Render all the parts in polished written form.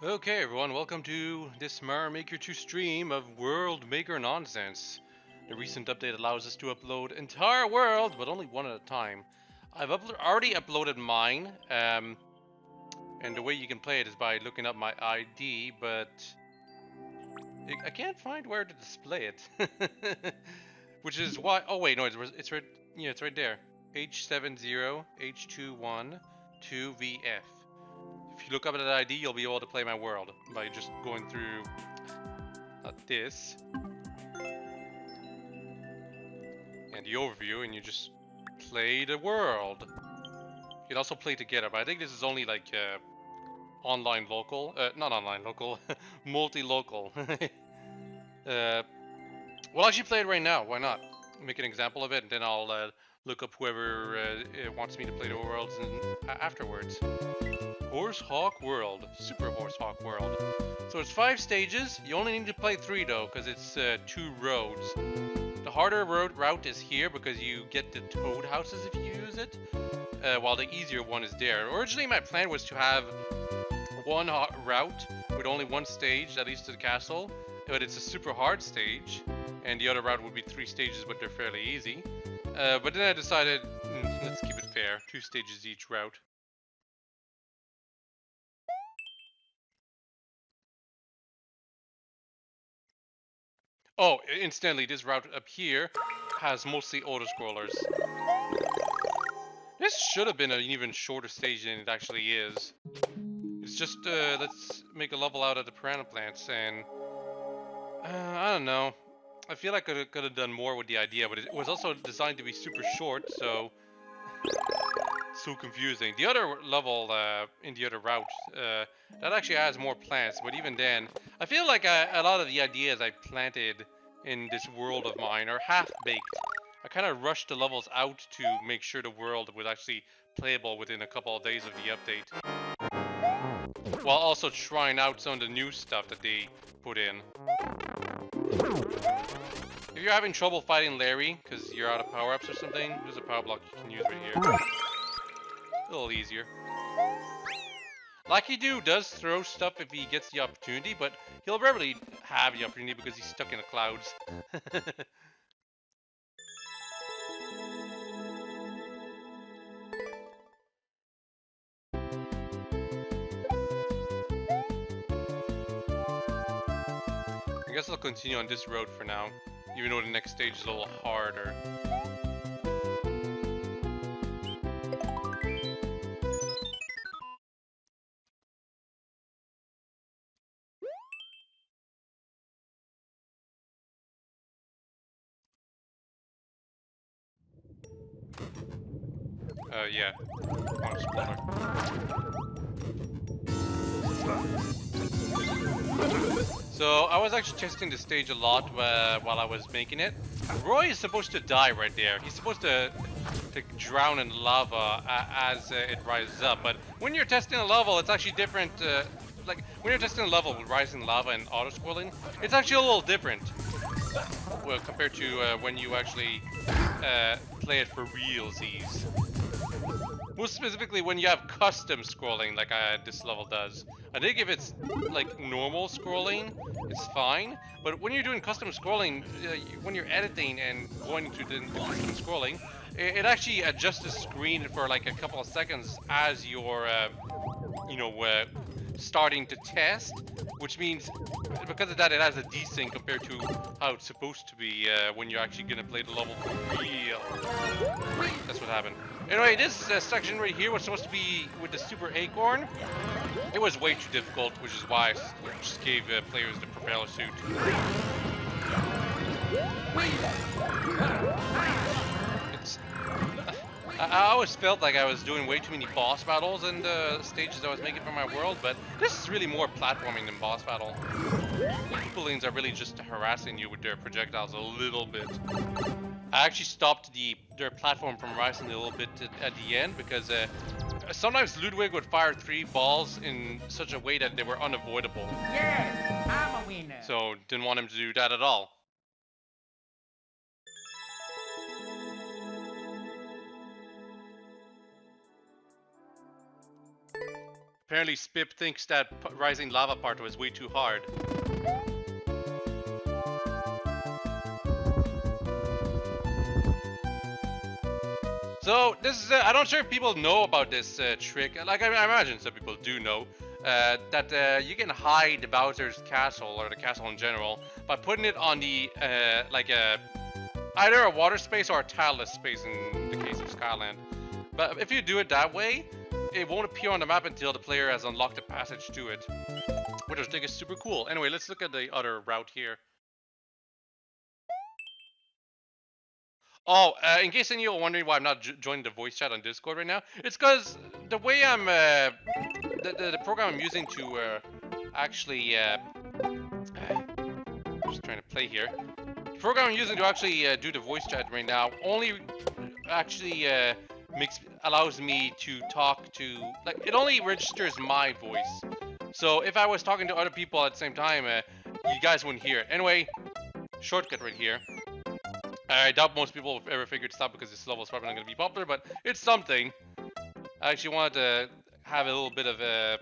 Okay, everyone, welcome to this Mario Maker 2 stream of World Maker Nonsense. The recent update allows us to upload entire world, but only one at a time. I've already uploaded mine, and the way you can play it is by looking up my ID, but I can't find where to display it. Which is why. Oh wait, no, it's right. Yeah, it's right there. H70H21 2VF. If you look up at that ID, you'll be able to play my world by just going through this and the overview, and you just play the world. You can also play together, but I think this is only like online local, not online local, multi-local. We'll actually play it right now. Why not? Make an example of it, and then I'll look up whoever wants me to play the worlds afterwards. Horse Hawk World, Super Horse Hawk World. So it's 5 stages. You only need to play 3 though, because it's 2 roads. The harder route is here because you get the toad houses if you use it, while the easier one is there. Originally my plan was to have one route with only 1 stage that leads to the castle, but it's a super hard stage, and the other route would be 3 stages, but they're fairly easy. But then I decided, let's keep it fair, 2 stages each route. Oh, incidentally, this route up here has mostly auto-scrollers. This should have been an even shorter stage than it actually is. It's just, let's make a level out of the piranha plants, and I don't know. I feel like I could have done more with the idea, but it was also designed to be super short, so confusing. The other level in the other route, that actually has more plants, but even then, I feel like a lot of the ideas I planted in this world of mine are half-baked. I kind of rushed the levels out to make sure the world was actually playable within a couple of days of the update, while also trying out some of the new stuff that they put in. If you're having trouble fighting Larry because you're out of power-ups or something, there's a power block you can use right here. A little easier. Lucky Dude does throw stuff if he gets the opportunity, but he'll rarely have the opportunity because he's stuck in the clouds. I guess I'll continue on this road for now, even though the next stage is a little harder. Yeah. So I was actually testing the stage a lot while I was making it. Roy is supposed to die right there. He's supposed to drown in lava as it rises up. But when you're testing a level, it's actually different. Like when you're testing a level with rising lava and auto scrolling, it's actually a little different. Well, compared to when you actually play it for realsies. Most specifically when you have custom scrolling like this level does. I think if it's like normal scrolling, it's fine. But when you're doing custom scrolling, when you're editing and going to the custom scrolling, it actually adjusts the screen for like a couple of seconds as you're, starting to test. Which means, because of that, it has a desync compared to how it's supposed to be when you're actually gonna play the level for real. That's what happened. Anyway, this section right here was supposed to be with the Super Acorn. It was way too difficult, which is why I just gave players the propeller suit. I always felt like I was doing way too many boss battles in the stages I was making for my world, but this is really more platforming than boss battle. People are really just harassing you with their projectiles a little bit. I actually stopped their platform from rising a little bit at the end because sometimes Ludwig would fire 3 balls in such a way that they were unavoidable. Yes, I'm a winner. So didn't want him to do that at all. Apparently Spip thinks that rising lava part was way too hard. So this is I'm not sure if people know about this trick. Like I imagine some people do know that you can hide Bowser's castle or the castle in general by putting it on the either a water space or a tileless space in the case of Skyland. But if you do it that way, it won't appear on the map until the player has unlocked the passage to it, which I think is super cool. Anyway, let's look at the other route here. Oh, in case any of you are wondering why I'm not joining the voice chat on Discord right now, it's because the way I'm, the program I'm using to actually, just trying to play here. The program I'm using to actually do the voice chat right now only actually allows me to talk to, like, it only registers my voice. So if I was talking to other people at the same time, you guys wouldn't hear it. Anyway, shortcut right here. I doubt most people have ever figured this out because this level is probably not going to be popular, but it's something. I actually wanted to have a little bit of a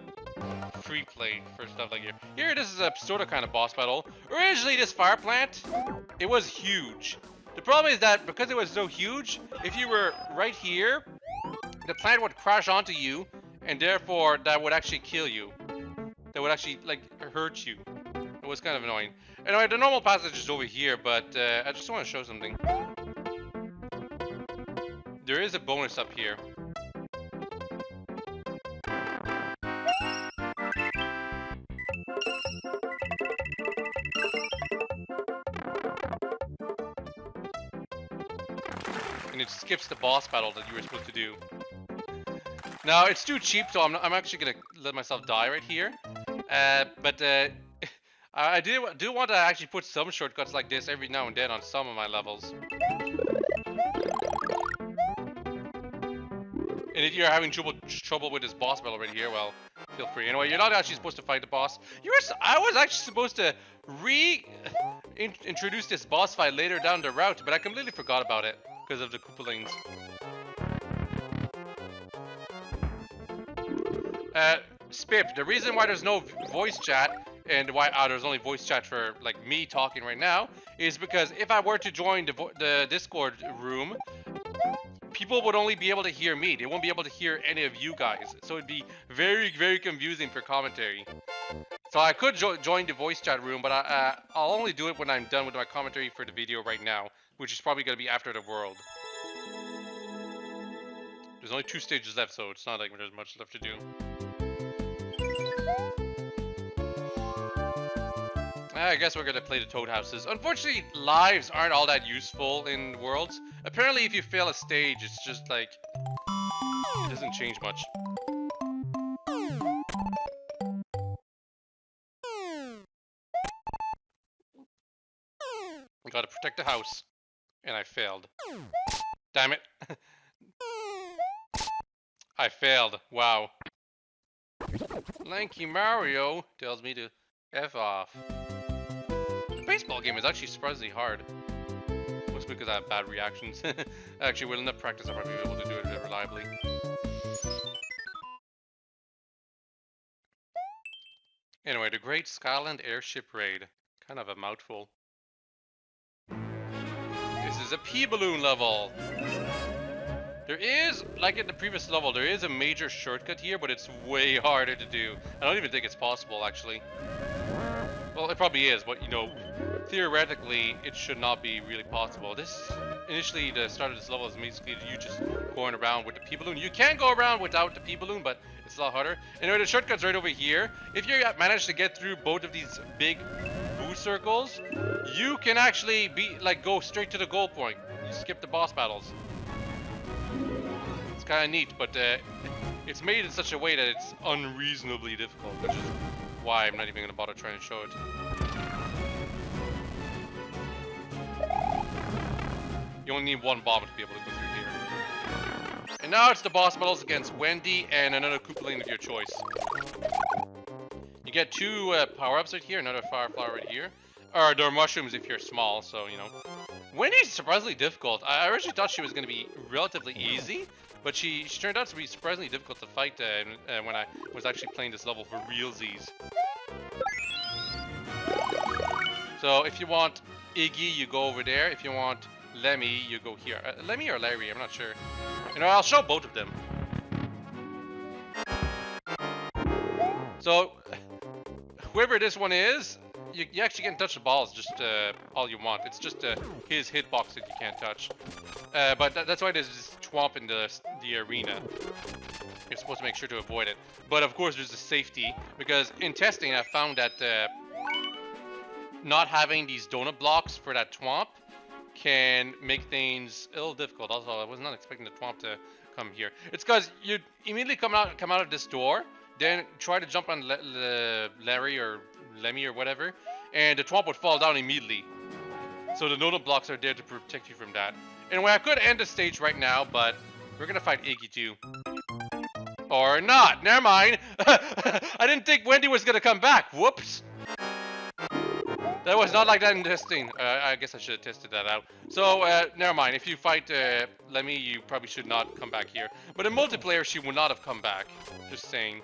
free play for stuff like here. Here, this is a sort of kind of boss battle. Originally, this fire plant, it was huge. The problem is that because it was so huge, if you were right here, the plant would crash onto you, and therefore that would actually kill you. That would actually, like, hurt you. It was kind of annoying. Anyway, the normal passage is over here, but I just want to show something. There is a bonus up here. And it skips the boss battle that you were supposed to do. Now, it's too cheap, so I'm actually going to let myself die right here. I do want to actually put some shortcuts like this every now and then on some of my levels. And if you're having trouble with this boss battle right here, well, feel free. Anyway, you're not actually supposed to fight the boss. I was actually supposed to introduce this boss fight later down the route, but I completely forgot about it because of the Koopalings. Spip, the reason why there's no voice chat and why there's only voice chat for like me talking right now is because if I were to join the Discord room, people would only be able to hear me. They won't be able to hear any of you guys. So it'd be very, very confusing for commentary. So I could join the voice chat room, but I'll only do it when I'm done with my commentary for the video right now, which is probably going to be after the world. There's only 2 stages left, so it's not like there's much left to do. I guess we're gonna play the Toad Houses. Unfortunately, lives aren't all that useful in Worlds. Apparently, if you fail a stage, it's just like... it doesn't change much. I gotta protect the house. And I failed. Damn it. I failed. Wow. Lanky Mario tells me to F off. The baseball game is actually surprisingly hard. Mostly because I have bad reactions. Actually, with enough practice, I'll probably be able to do it reliably. Anyway, the Great Skyland Airship Raid. Kind of a mouthful. This is a P-Balloon level. There is, like in the previous level, there is a major shortcut here, but it's way harder to do. I don't even think it's possible, actually. Well, it probably is, but, you know, theoretically, it should not be really possible. Initially, the start of this level is basically you just going around with the P-Balloon. You can go around without the P-Balloon, but it's a lot harder. Anyway, the shortcut's right over here. If you manage to get through both of these big boo circles, you can actually go straight to the goal point. You skip the boss battles. It's kind of neat, but it's made in such a way that it's unreasonably difficult, which is why I'm not even going to bother trying to show it. You only need one bomb to be able to go through here. And now it's the boss battles against Wendy and another Koopaling of your choice. You get 2 power-ups right here, another fire flower right here. Or there are mushrooms if you're small, so, you know. Wendy's surprisingly difficult. I originally thought she was going to be relatively easy, but she turned out to be surprisingly difficult to fight when I was actually playing this level for realsies. So if you want Iggy, you go over there. If you want Lemmy, you go here. Lemmy or Larry, I'm not sure. You know, I'll show both of them. So, whoever this one is, you actually can't touch the balls just all you want. It's just his hitbox that you can't touch. But that's why there's this Chomp in the arena. You're supposed to make sure to avoid it. But of course there's a safety, because in testing I found that not having these donut blocks for that Chomp can make things a little difficult. Also, I was not expecting the Chomp to come here. It's because you immediately come out of this door, then try to jump on Larry or Lemmy or whatever, and the Chomp would fall down immediately. So the donut blocks are there to protect you from that. Anyway, I could end the stage right now, but we're gonna fight Iggy too. Or not. Never mind. I didn't think Wendy was gonna come back. Whoops. That was not like that in testing. I guess I should have tested that out. So, never mind. If you fight Lemmy, you probably should not come back here. But in multiplayer, she would not have come back. Just saying.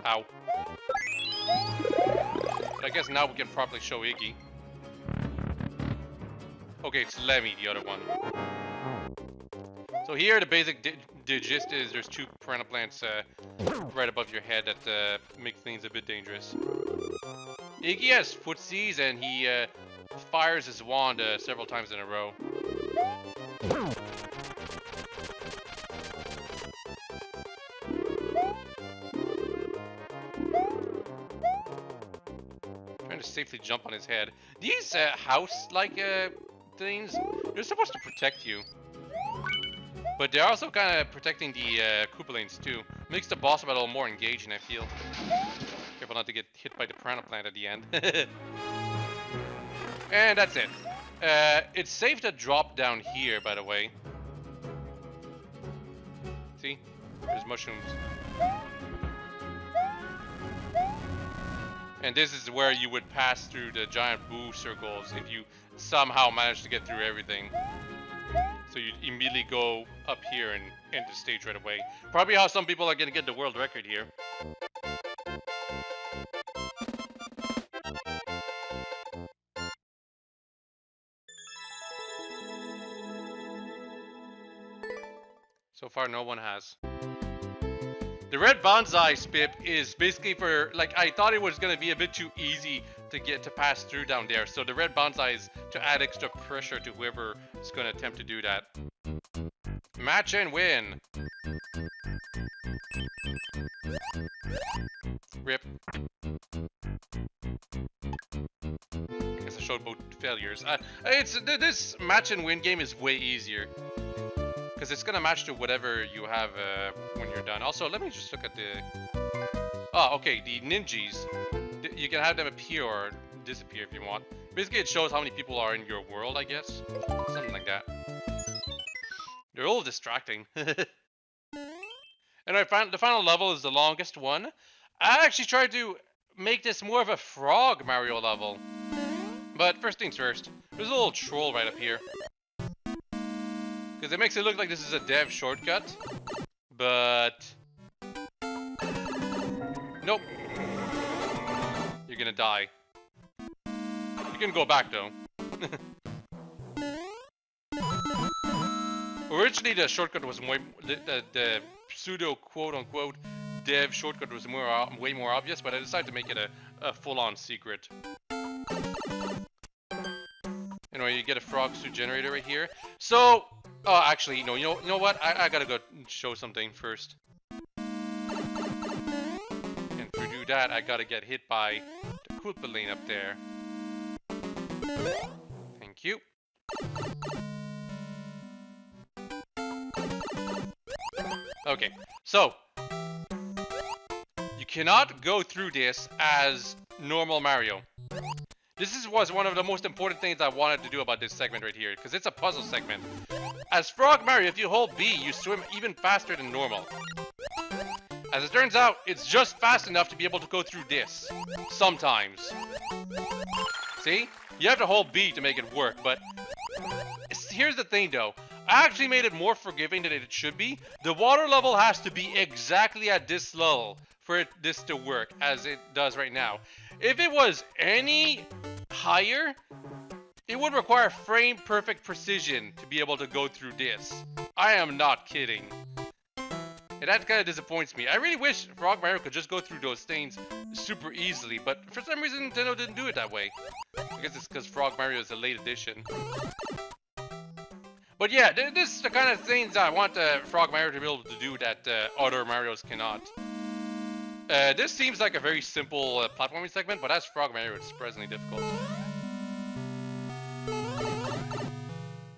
Ow. But I guess now we can properly show Iggy. Okay, it's Lemmy, the other one. So here, the basic gist is there's two piranha plants right above your head that make things a bit dangerous. Iggy has footsies and he fires his wand several times in a row. Trying to safely jump on his head. These house-like things, they're supposed to protect you. But they're also kind of protecting the Koopalings too. Makes the boss battle more engaging, I feel. Careful not to get hit by the piranha plant at the end. And that's it. It's safe to drop down here, by the way. See? There's mushrooms. And this is where you would pass through the giant boo circles if you somehow manage to get through everything. So you immediately go up here and end the stage right away. Probably how some people are gonna get the world record here. So far, no one has. The red bonsai spip is basically for, like, I thought it was gonna be a bit too easy to pass through down there. So the red bonsai is to add extra pressure to whoever is gonna attempt to do that. Match and win. Rip. I guess I showed both failures. This match and win game is way easier. Because it's gonna match to whatever you have when you're done. Also, let me just look at the... Oh, okay, the ninjas. You can have them appear or disappear if you want. Basically, it shows how many people are in your world, I guess. Something like that. They're all distracting. And the final level is the longest one. I actually tried to make this more of a frog Mario level. But first things first, there's a little troll right up here. Because it makes it look like this is a dev shortcut. But... nope. You're gonna die. You can go back though. Originally the shortcut was more... the pseudo quote-unquote dev shortcut was way more obvious, but I decided to make it a full-on secret. Anyway, you get a frog suit generator right here. So... oh, actually, no. You know what? I gotta go show something first. And to do that, I gotta get hit by the Koopaling up there. Thank you. Okay, so you cannot go through this as normal Mario. This was one of the most important things I wanted to do about this segment right here, because it's a puzzle segment. As Frog Mario, if you hold B, you swim even faster than normal. As it turns out, it's just fast enough to be able to go through this. Sometimes. See? You have to hold B to make it work, but here's the thing though. I actually made it more forgiving than it should be. The water level has to be exactly at this level for this to work as it does right now. If it was any higher, it would require frame perfect precision to be able to go through this. I am not kidding. And that kind of disappoints me. I really wish Frog Mario could just go through those things super easily, but for some reason Nintendo didn't do it that way. I guess it's because Frog Mario is a late edition. But yeah, this is the kind of things I want Frog Mario to be able to do that other Marios cannot. This seems like a very simple platforming segment, but as Frog Mario, it's surprisingly difficult.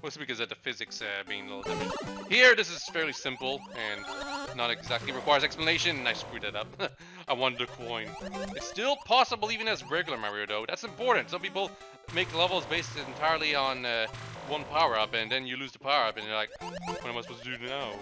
Mostly because of the physics being a little different. Here, this is fairly simple and not exactly requires explanation, and I screwed that up. I wanted a coin. It's still possible even as regular Mario, though. That's important. Some people make levels based entirely on one power-up, and then you lose the power-up, and you're like, what am I supposed to do now?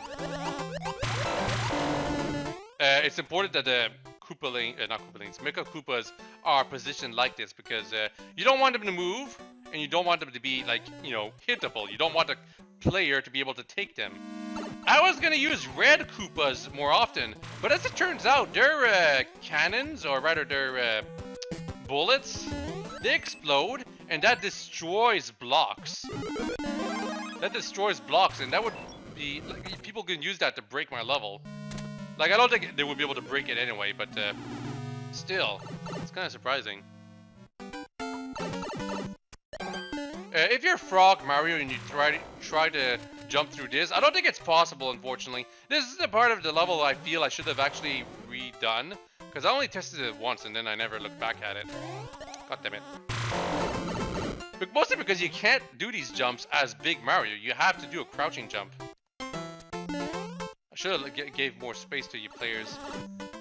It's important that the Mecha Koopas are positioned like this, because you don't want them to move, and you don't want them to be, like, you know, hittable. You don't want the player to be able to take them. I was gonna use red Koopas more often, but as it turns out, their cannons, or rather their bullets, they explode, and that destroys blocks. That destroys blocks, and that would be, like, people can use that to break my level. Like, I don't think they would be able to break it anyway, but still, it's kind of surprising. If you're Frog Mario and you try to jump through this, I don't think it's possible, unfortunately. This is the part of the level I feel I should have actually redone, because I only tested it once and then I never looked back at it. God damn it. But mostly because you can't do these jumps as Big Mario. You have to do a crouching jump. I should have gave more space to you players.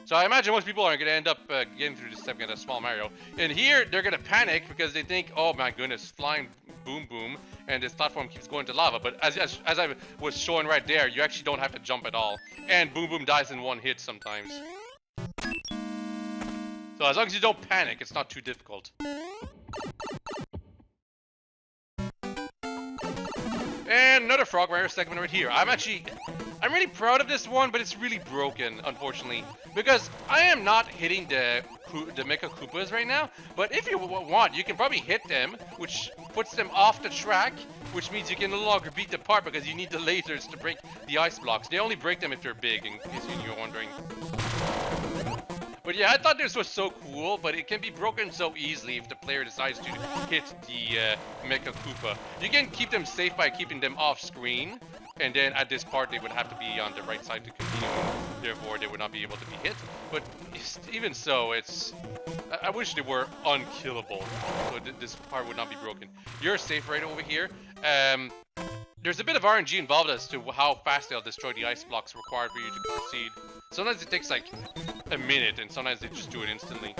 So I imagine most people are going to end up getting through this step as Small Mario. And here, they're going to panic because they think, oh my goodness, flying boom boom, and this platform keeps going to lava. But as I was showing right there, you actually don't have to jump at all. And boom boom dies in one hit sometimes. So as long as you don't panic, it's not too difficult. And another Frog Mario segment right here. I'm really proud of this one, but it's really broken, unfortunately, because I am not hitting the Mecha Koopas right now. But if you want, you can probably hit them, which puts them off the track, which means you can no longer beat the part because you need the lasers to break the ice blocks. They only break them if they're big, in case you're wondering. But yeah, I thought this was so cool, but it can be broken so easily if the player decides to hit the Mecha Koopa. You can keep them safe by keeping them off screen, and then at this part they would have to be on the right side to continue, therefore they would not be able to be hit. But even so, I wish they were unkillable, so this part would not be broken. You're safe right over here. There's a bit of RNG involved as to how fast they'll destroy the ice blocks required for you to proceed. Sometimes it takes like a minute, and sometimes they just do it instantly.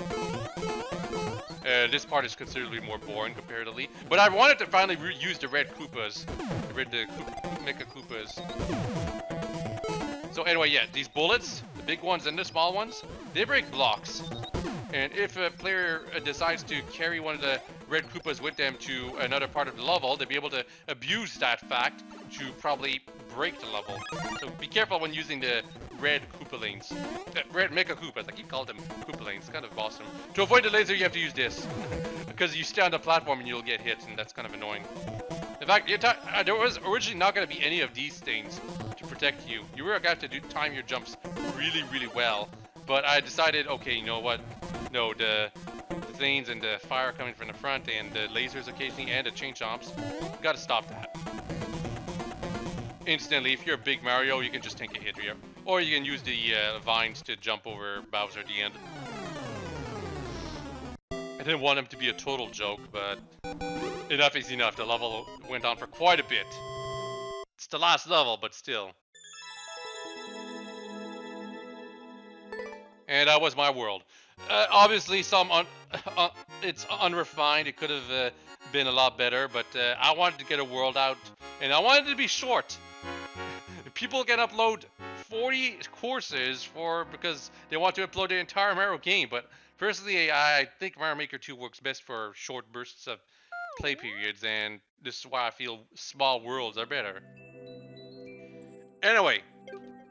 This part is considerably more boring comparatively, but I wanted to finally use the red Koopas, the Mecha Koopas. So anyway, yeah, these bullets, the big ones and the small ones, they break blocks. And if a player decides to carry one of the red Koopas with them to another part of the level, they'll be able to abuse that fact to probably break the level. So be careful when using the red Koopalings. Red Mecha Koopas, I keep calling them Koopalings, it's kind of awesome. To avoid the laser, you have to use this. Because you stay on the platform and you'll get hit, and that's kind of annoying. In fact, there was originally not going to be any of these things to protect you. You were going to have to time your jumps really, really well. But I decided, okay, you know what? No, the things and the fire coming from the front and the lasers occasionally and the ChainChomps, gotta stop that. Instantly, if you're a Big Mario, you can just take a hit here. Or you can use the vines to jump over Bowser at the end. I didn't want him to be a total joke, but enough is enough. The level went on for quite a bit. It's the last level, but still. And that was my world. Obviously, it's unrefined. It could have been a lot better, but I wanted to get a world out, and I wanted it to be short. People can upload 40 courses because they want to upload the entire Mario game. But personally, I think Mario Maker 2 works best for short bursts of play periods, and this is why I feel small worlds are better. Anyway,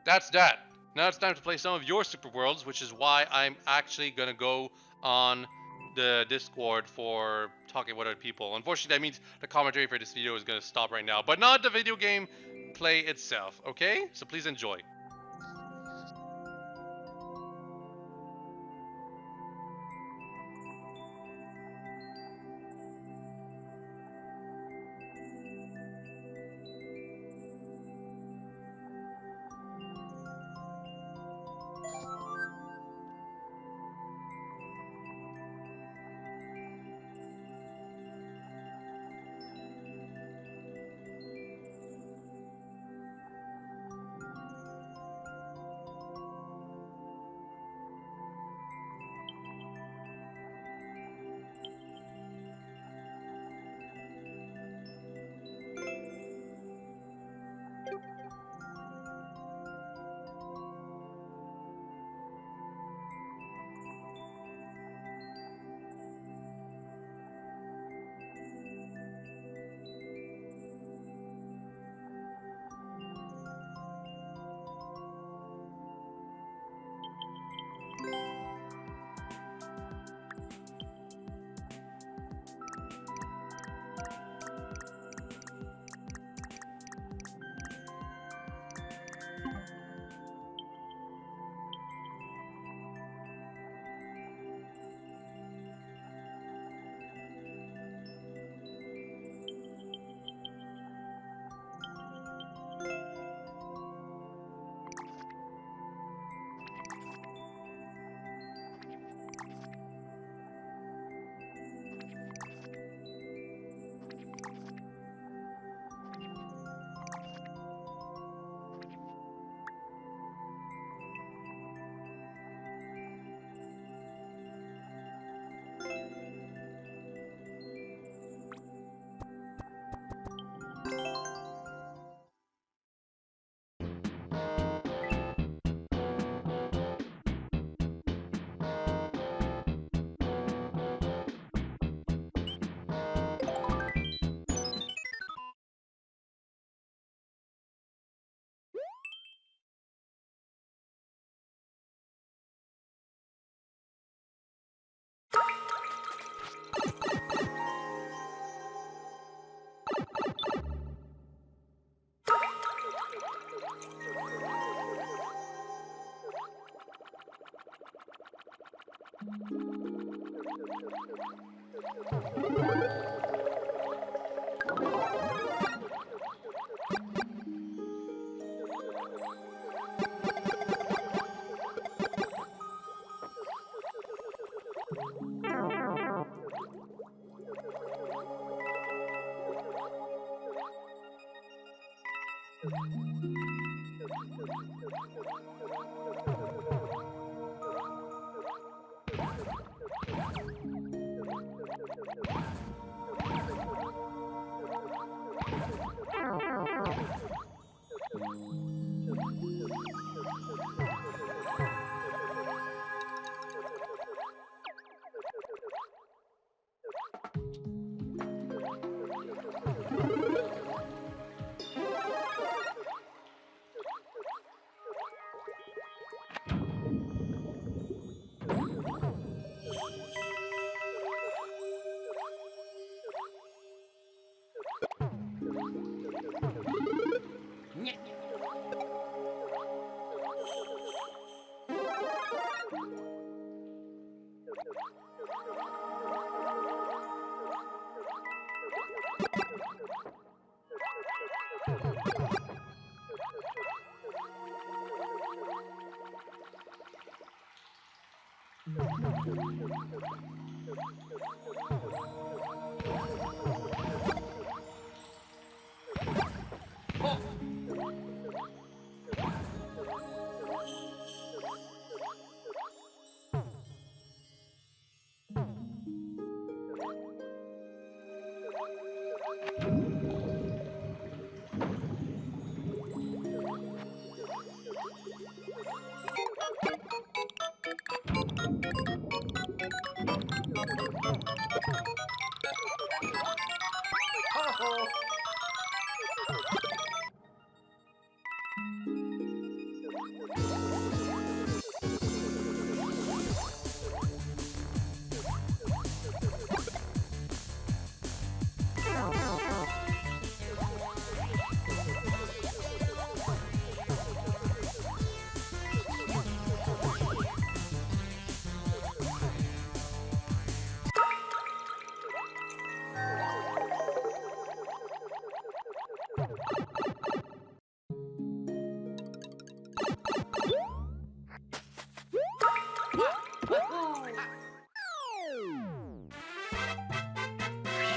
that's that. Now it's time to play some of your Super Worlds, which is why I'm actually gonna go on the Discord for talking with other people. Unfortunately, that means the commentary for this video is gonna stop right now, but not the video game play itself, okay? So please enjoy.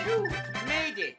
Phew, made it.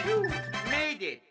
Phew, made it.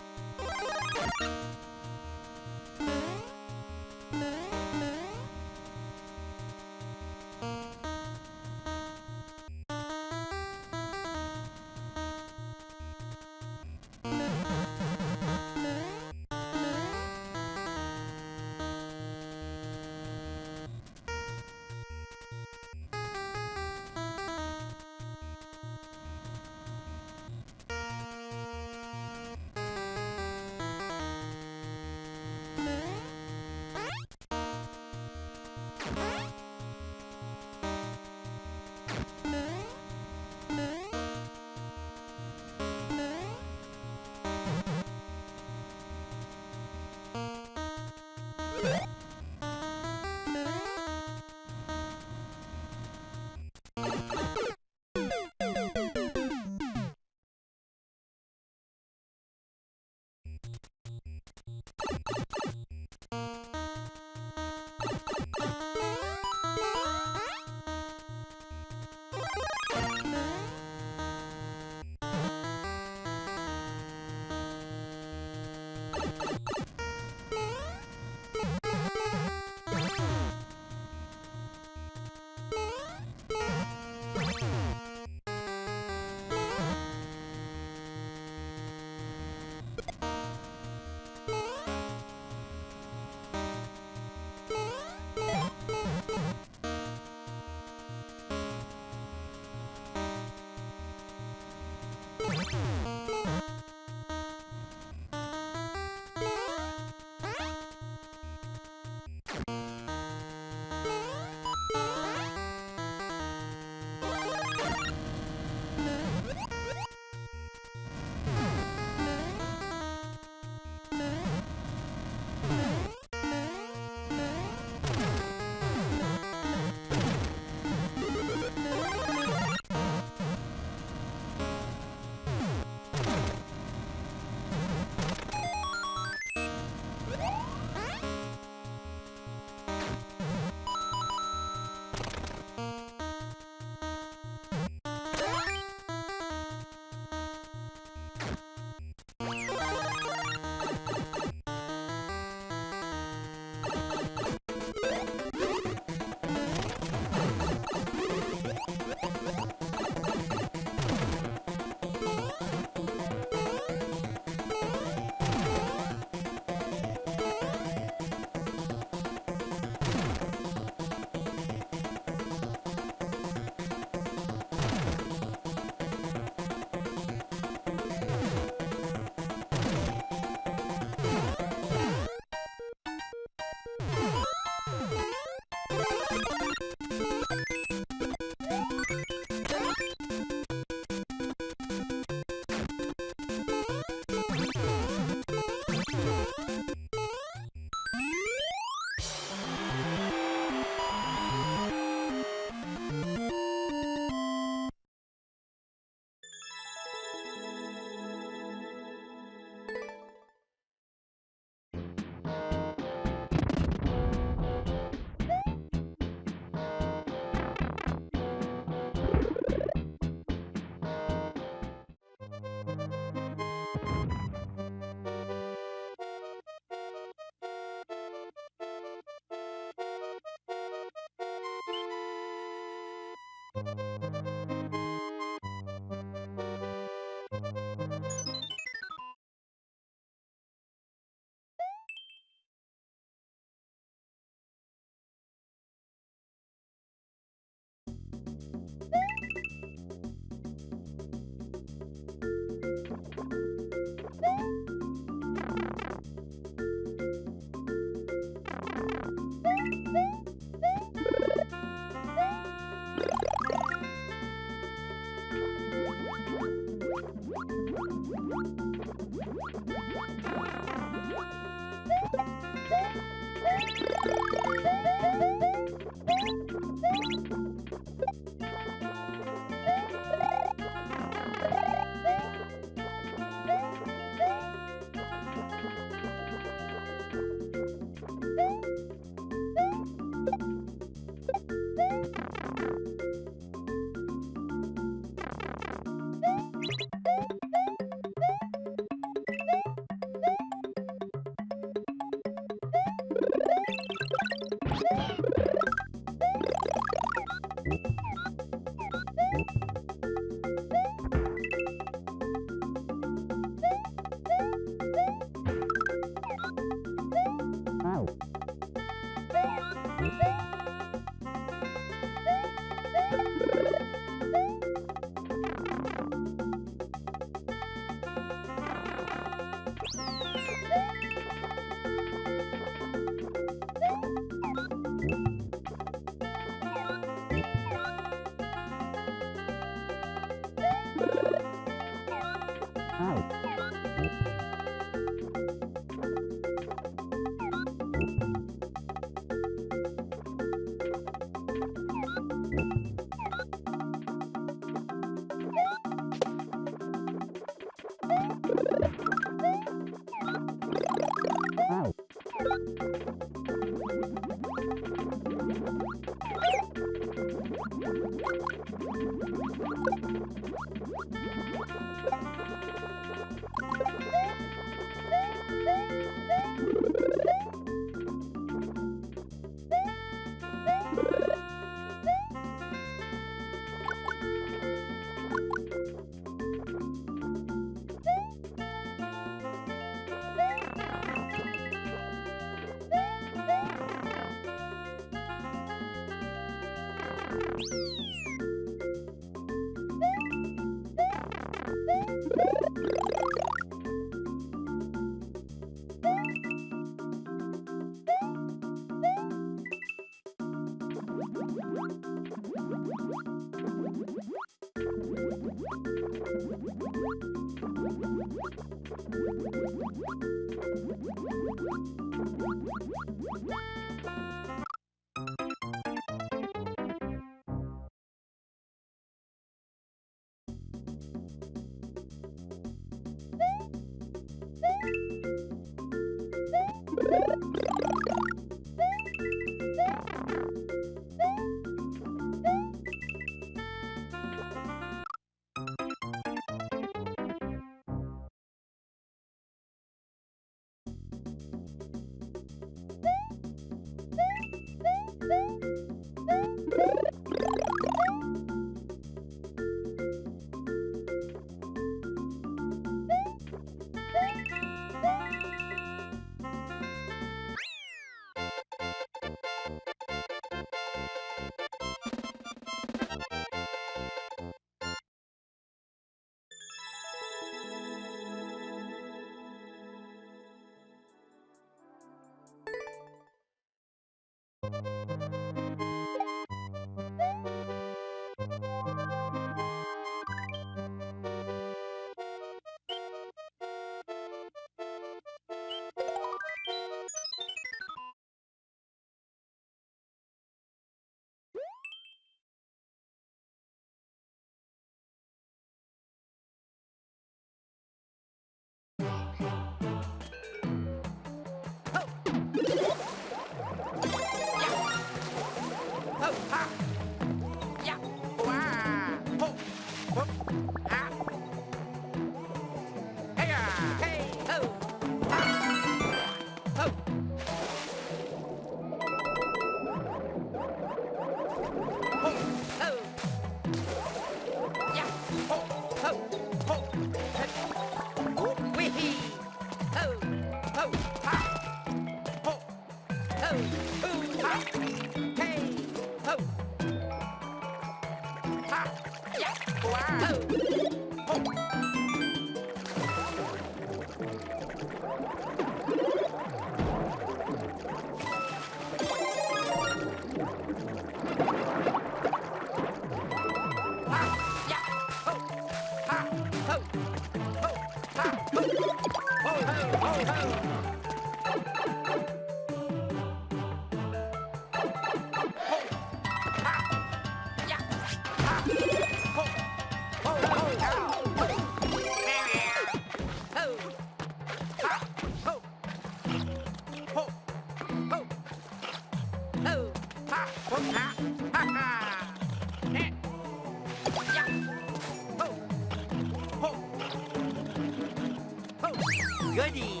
Goody.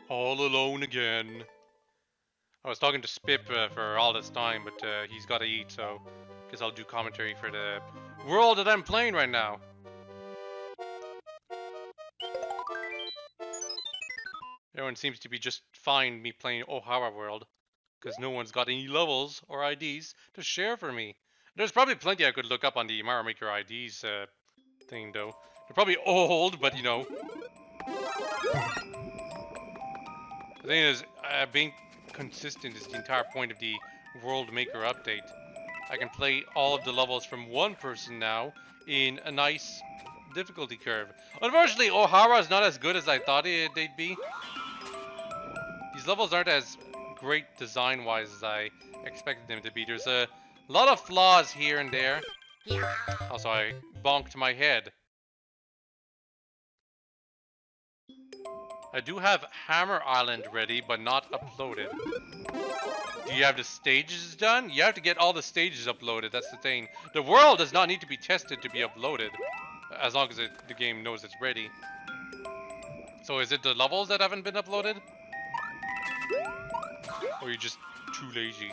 All alone again. I was talking to Spip for all this time, but he's got to eat, so guess I'll do commentary for the world that I'm playing right now. Everyone seems to be just fine me playing O'Hara World, because no one's got any levels or IDs to share for me. There's probably plenty I could look up on the Mario Maker IDs thing, though. They're probably old, but you know. The thing is, being consistent is the entire point of the World Maker update. I can play all of the levels from one person now in a nice difficulty curve. Unfortunately, O'Hara is not as good as I thought they'd be. These levels aren't as great design-wise as I expected them to be. There's a lot of flaws here and there. Also, I bonked my head. I do have Hammer Island ready, but not uploaded. Do you have the stages done? You have to get all the stages uploaded, that's the thing. The world does not need to be tested to be uploaded, as long as the game knows it's ready. So is it the levels that haven't been uploaded? Or are you just too lazy?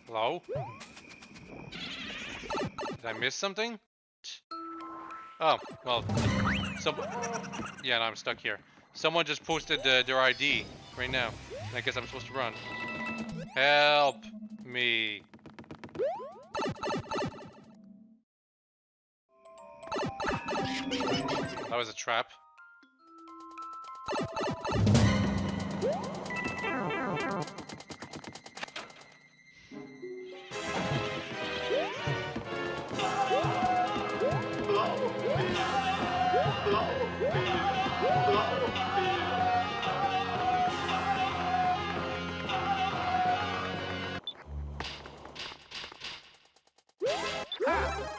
Hello? Did I miss something? Oh, well, yeah, no, I'm stuck here. Someone just posted their ID right now. I guess I'm supposed to run. Help me. That was a trap.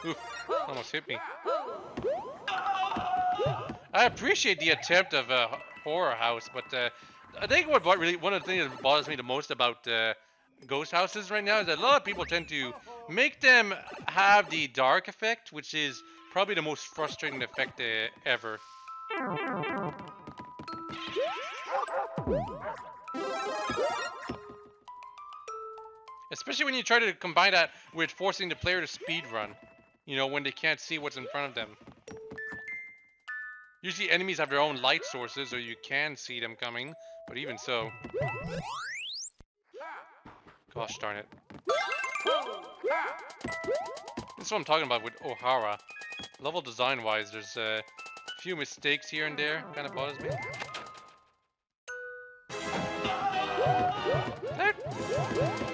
Oof, almost hit me. I appreciate the attempt of a horror house, but I think one of the things that bothers me the most about ghost houses right now is that a lot of people tend to make them have the dark effect, which is probably the most frustrating effect ever. Especially when you try to combine that with forcing the player to speed run. You know, when they can't see what's in front of them. Usually enemies have their own light sources, or you can see them coming, but even so. Gosh darn it. This is what I'm talking about with O'Hara. Level design wise, there's a few mistakes here and there, kind of bothers me.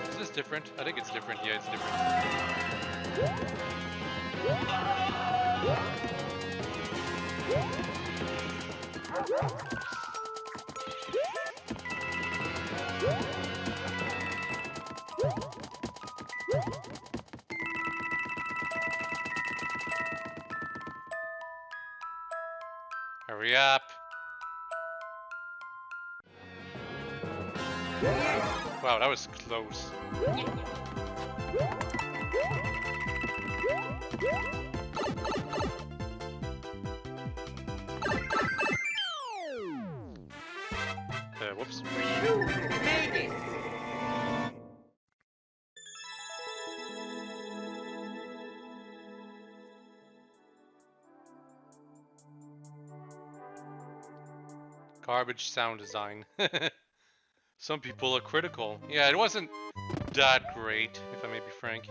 Is this different? I think it's different. Yeah, it's different. Hurry up. Wow, that was close. Whoops. You made it. Garbage sound design. Some people are critical. Yeah, it wasn't that great, if I may be frank.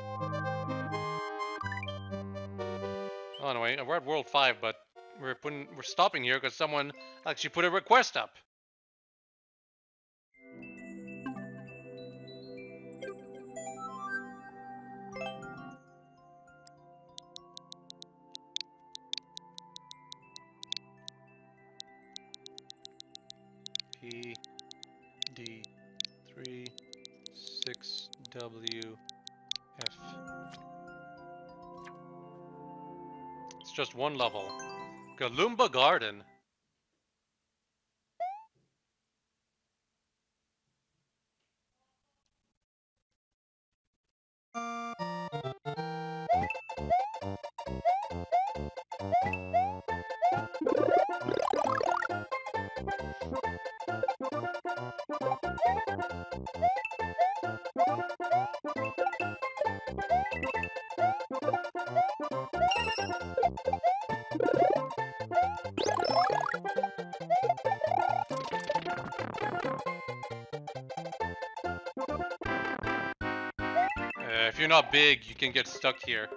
Oh, anyway, we're at World 5, but we're stopping here because someone actually put a request up. P D 3 6 W F. It's just one level. Galumba Garden. If you're not big, you can get stuck here.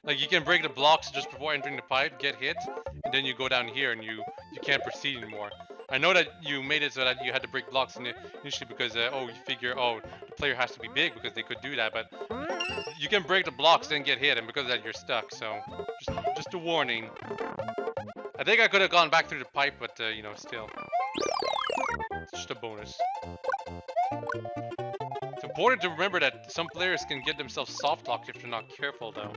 Like, you can break the blocks just before entering the pipe, get hit, and then you go down here and you can't proceed anymore. I know that you made it so that you had to break blocks initially because, you figure, the player has to be big because they could do that, but you can break the blocks, then get hit, and because of that, you're stuck, so just a warning. I think I could have gone back through the pipe, but, still. It's just a bonus. It's important to remember that some players can get themselves soft-locked if they're not careful, though.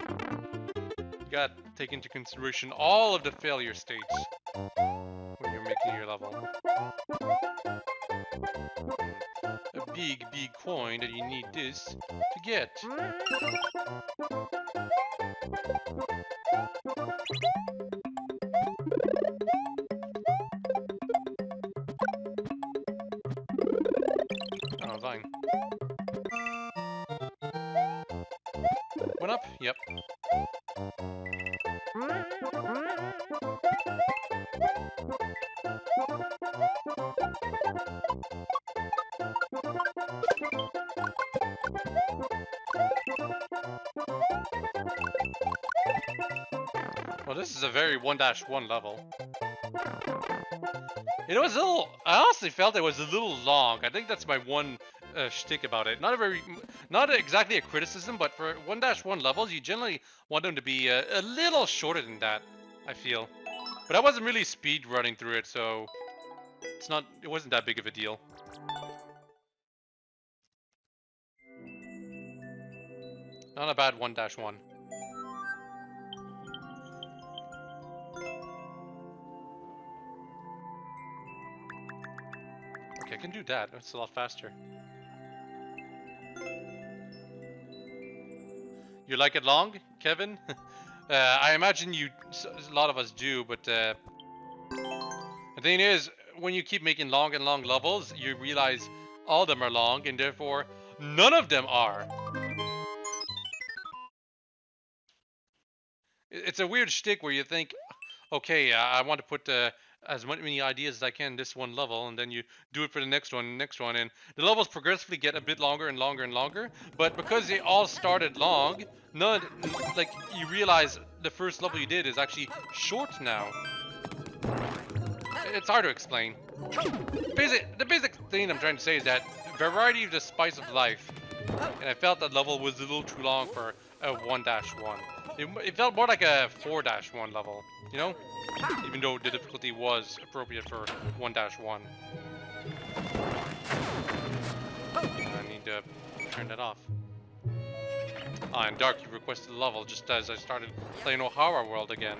You gotta take into consideration all of the failure states when you're making your level. A big coin that you need this to get. Oh, fine. Went up? Yep. Well, this is a very 1-1 level. It was a little... I honestly felt it was a little long. I think that's my one shtick about it. Not exactly a criticism, but for 1-1 levels, you generally want them to be a little shorter than that, I feel. But I wasn't really speed running through it, so it wasn't that big of a deal. Not a bad 1-1. Okay, I can do that. It's a lot faster. You like it long, Kevin? I imagine a lot of us do, but the thing is, when you keep making long and long levels, you realize all of them are long, and therefore, none of them are. It's a weird shtick where you think, okay, I want to put as many ideas as I can in this one level, and then you do it for the next one, and the levels progressively get a bit longer and longer and longer, but because they all started long, you realize the first level you did is actually short now. It's hard to explain. The basic thing I'm trying to say is that variety is the spice of life, and I felt that level was a little too long for a 1-1. It felt more like a 4-1 level, you know? Even though the difficulty was appropriate for 1-1. I need to turn that off. Ah, and Dark, you requested the level just as I started playing O'Hara World again.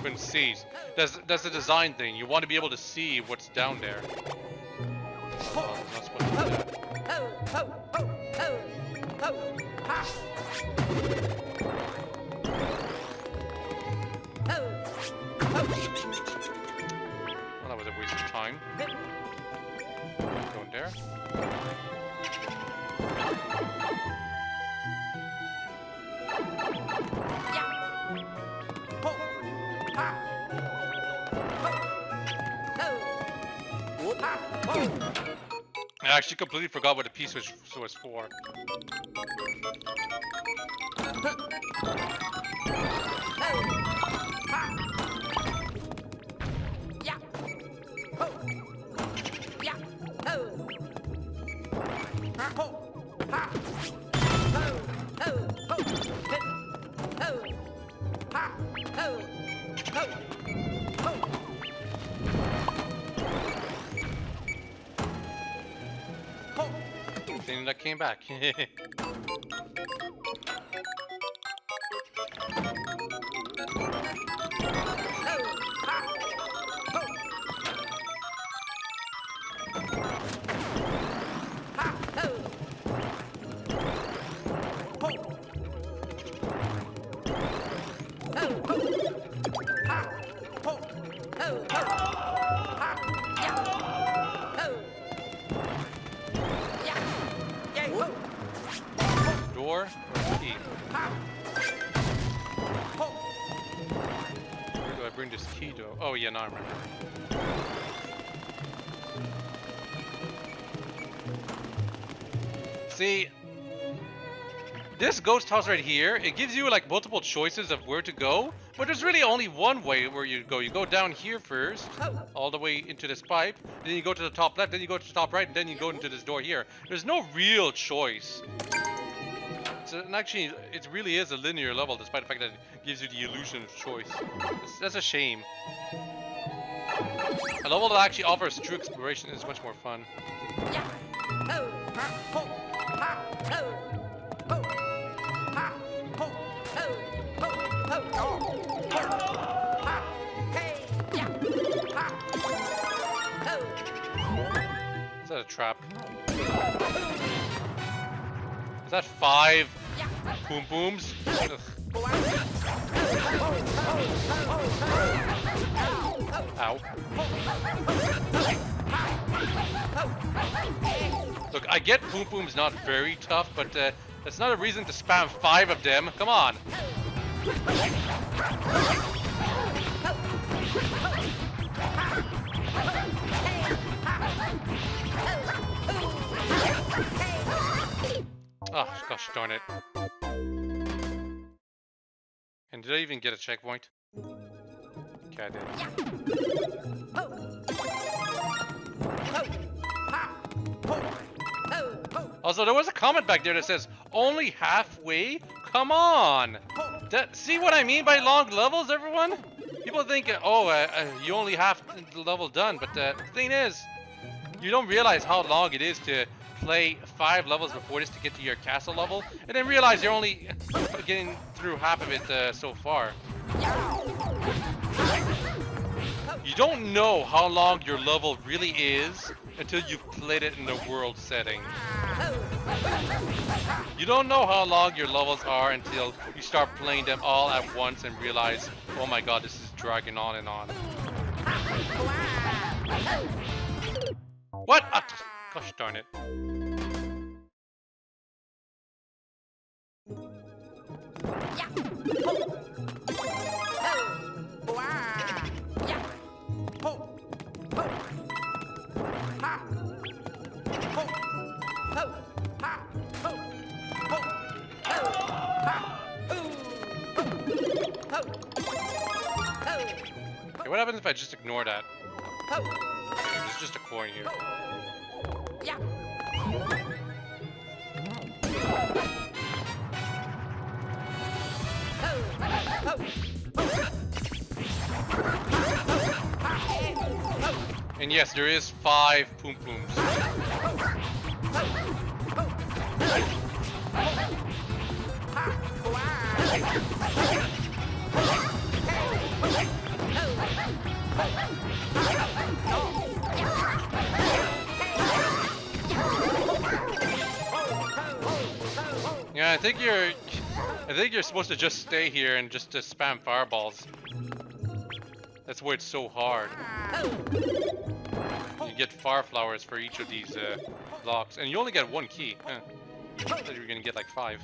Couldn't see. That's the design thing. You want to be able to see what's down there. Oh, I'm not supposed to do that. that was a waste of time. Going there. I actually completely forgot what the piece was for. Thing that came back. Door or key? Where do I bring this key to? Oh yeah, now I remember. See, this ghost house right here, it gives you like multiple choices of where to go, but there's really only one way where you go. You go down here first, all the way into this pipe, then you go to the top left, then you go to the top right, and then you go into this door here. There's no real choice. And actually, it really is a linear level, despite the fact that it gives you the illusion of choice. That's a shame. A level that actually offers true exploration is much more fun. Is that a trap? Is that 5 boom booms? Ugh. Ow. Look, I get boom boom's not very tough, but that's not a reason to spam 5 of them. Come on. Oh, gosh darn it. And did I even get a checkpoint? Okay, I did. Also, there was a comment back there that says, only halfway? Come on! See what I mean by long levels, everyone? People think, you only half the level done, but the thing is, you don't realize how long it is to play 5 levels before this to get to your castle level, and then realize you're only getting through half of it so far. You don't know how long your level really is until you've played it in the world setting. You don't know how long your levels are until you start playing them all at once and realize, oh my god, this is dragging on and on. What? Gosh darn it. Okay, what happens if I just ignore that? There's just a coin here. And yes, there is 5 Poom Pooms. Yeah, I think you're supposed to just stay here and just to spam fireballs. That's why it's so hard. You get fire flowers for each of these blocks, and you only get one key. Huh. I thought you were gonna get like 5.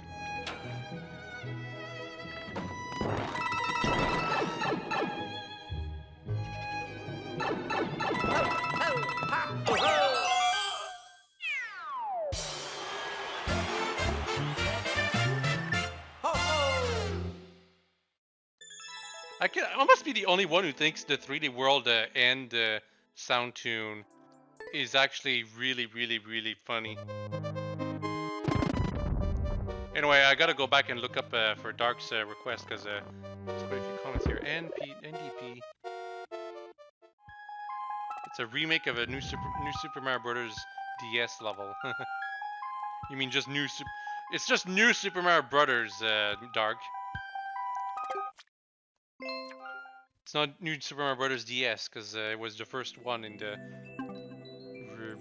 I must be the only one who thinks the 3D world and sound tune is actually really, really, really funny. Anyway, I gotta go back and look up for Dark's request because there's quite a few comments here. NDP. It's a remake of a new Super Mario Brothers DS level. You mean just new? It's just new Super Mario Brothers, Dark. It's not new Super Mario Brothers DS because it was the first one in the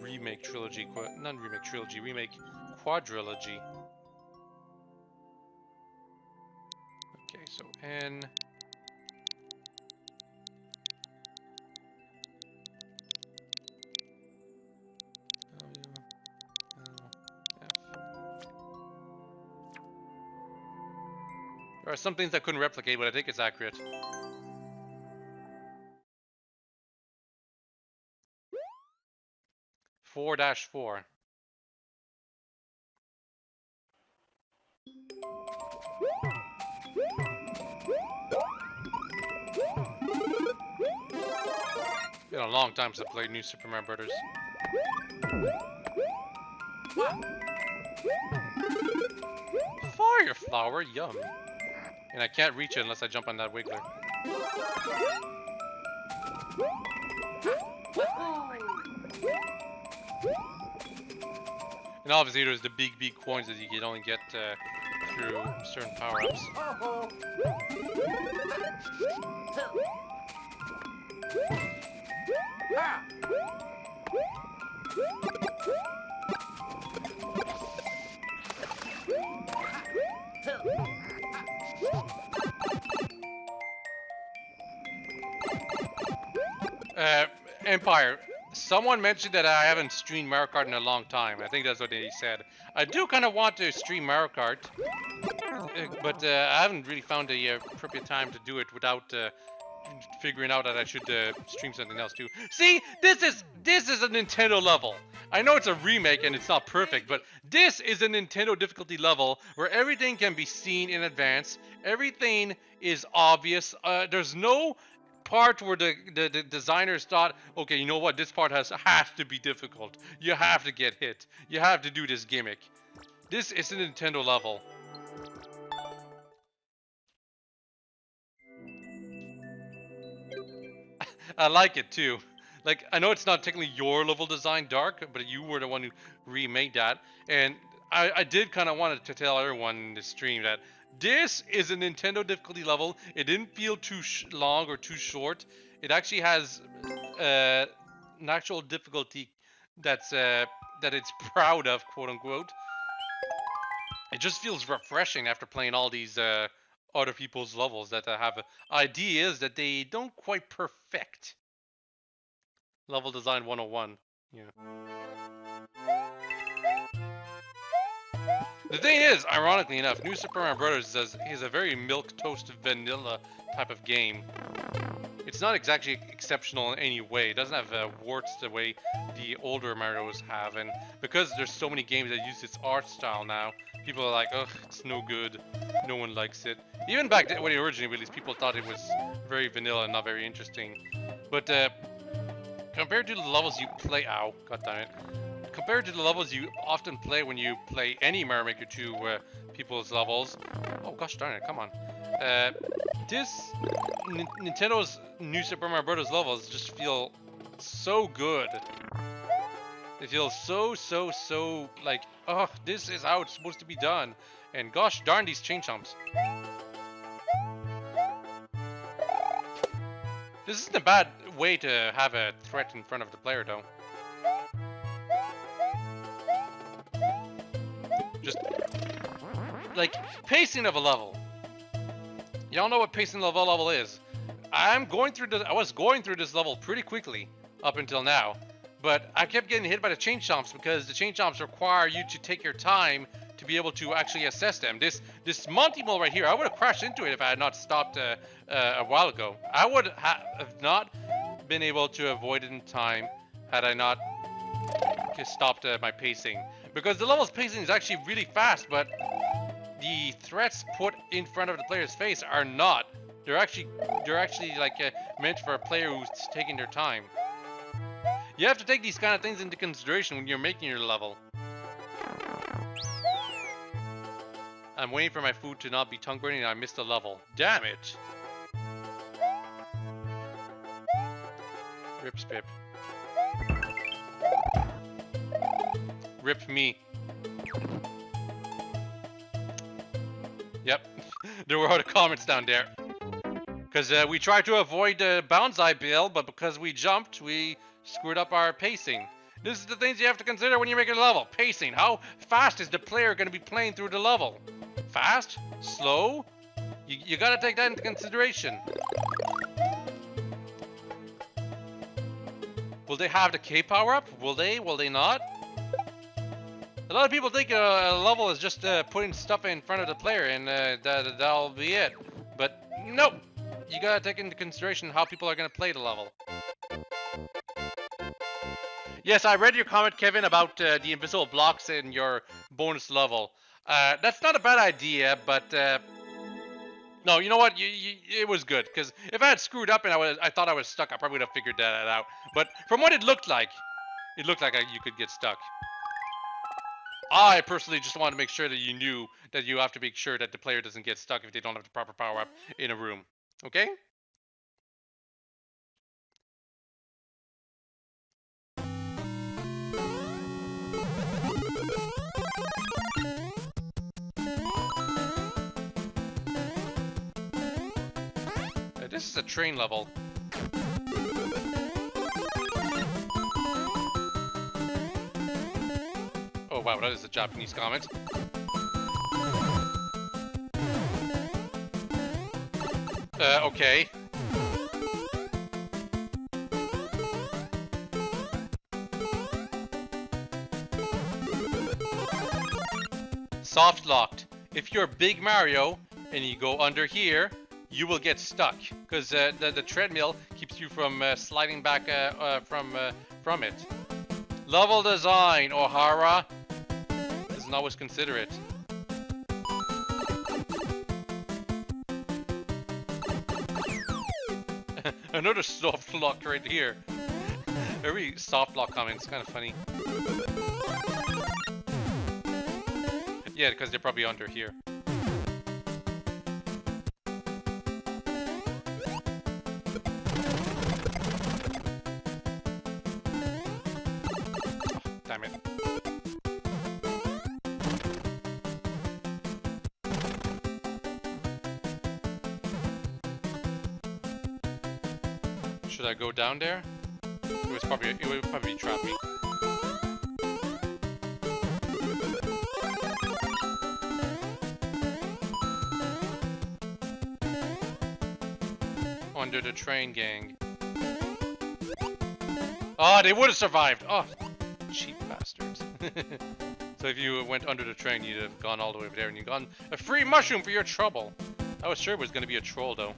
remake trilogy. Not remake trilogy, remake quadrilogy. Okay, so N. There are some things I couldn't replicate, but I think it's accurate. (4-4). Been a long time since I played New Super Mario Brothers. Fire flower, yum. And I can't reach it unless I jump on that wiggler. And obviously there's the big coins that you can only get through certain power-ups. Empire. Someone mentioned that I haven't streamed Mario Kart in a long time. I think that's what they said. I do kind of want to stream Mario Kart, but I haven't really found the appropriate time to do it without figuring out that I should stream something else too. See, this is a Nintendo level. I know it's a remake and it's not perfect, but this is a Nintendo difficulty level where everything can be seen in advance. Everything is obvious. There's no part where the designers thought, okay, you know what, this part has to be difficult. You have to get hit. You have to do this gimmick. This is a Nintendo level. I like it too. Like, I know it's not technically your level design, Dark, but you were the one who remade that. And I did kind of want to tell everyone in the stream that this is a Nintendo difficulty level. It didn't feel too long or too short. It actually has an actual difficulty that's that it's proud of, quote unquote. It just feels refreshing after playing all these other people's levels that have ideas that they don't quite perfect. Level design 101. Yeah. The thing is, ironically enough, New Super Mario Bros. is a very milquetoast vanilla type of game. It's not exactly exceptional in any way. It doesn't have warts the way the older Marios have, and because there's so many games that use its art style now, people are like, ugh, it's no good. No one likes it. Even back then, when it originally released, people thought it was very vanilla and not very interesting. But compared to the levels you play, compared to the levels you often play when you play any Mario Maker 2 people's levels, oh gosh darn it, come on. Nintendo's New Super Mario Bros. Levels just feel so good. They feel so like, oh, this is how it's supposed to be done. And gosh darn these ChainChomps. This isn't a bad way to have a threat in front of the player, though. Just, like, pacing of a level. Y'all know what pacing of a level is. I was going through this level pretty quickly up until now, but I kept getting hit by the ChainChomps because the ChainChomps require you to take your time to be able to actually assess them. This Monty Mole right here, I would have crashed into it if I had not stopped a while ago. I would have not been able to avoid it in time had I not just stopped my pacing. Because the level's pacing is actually really fast, but the threats put in front of the player's face are not. They're actually like meant for a player who's taking their time. You have to take these kind of things into consideration when you're making your level. I'm waiting for my food to not be tongue burning and I missed the level. Damn it! Rips Pip. Rip me. Yep, there were other comments down there. Because we tried to avoid the Boundseye Bill, but because we jumped, we screwed up our pacing. This is the things you have to consider when you're making a level. Pacing. How fast is the player going to be playing through the level? Fast? Slow? You gotta take that into consideration. Will they have the K power-up? Will they? Will they not? A lot of people think a level is just putting stuff in front of the player and that'll be it. But nope! You gotta take into consideration how people are gonna play the level. Yes, I read your comment, Kevin, about the invisible blocks in your bonus level. That's not a bad idea, but no, you know what? It was good, because if I had screwed up and I thought I was stuck, I probably would have figured that out. But from what it looked like you could get stuck. I personally just wanted to make sure that you knew that you have to make sure that the player doesn't get stuck if they don't have the proper power up in a room. Okay? This is a train level. Oh wow, that is a Japanese comment. Okay. Soft locked. If you're Big Mario and you go under here, you will get stuck because the treadmill keeps you from sliding back from it. Level design, O'Hara. Doesn't always consider it. Another soft lock right here. Every soft lock comment's kind of funny. Yeah, because they're probably under here. Damn it. Should I go down there? It would probably trap me. Under the train gang. Oh, they would have survived! Oh, cheap bastards. So if you went under the train, you'd have gone all the way over there and you'd gotten a free mushroom for your trouble. I was sure it was going to be a troll, though.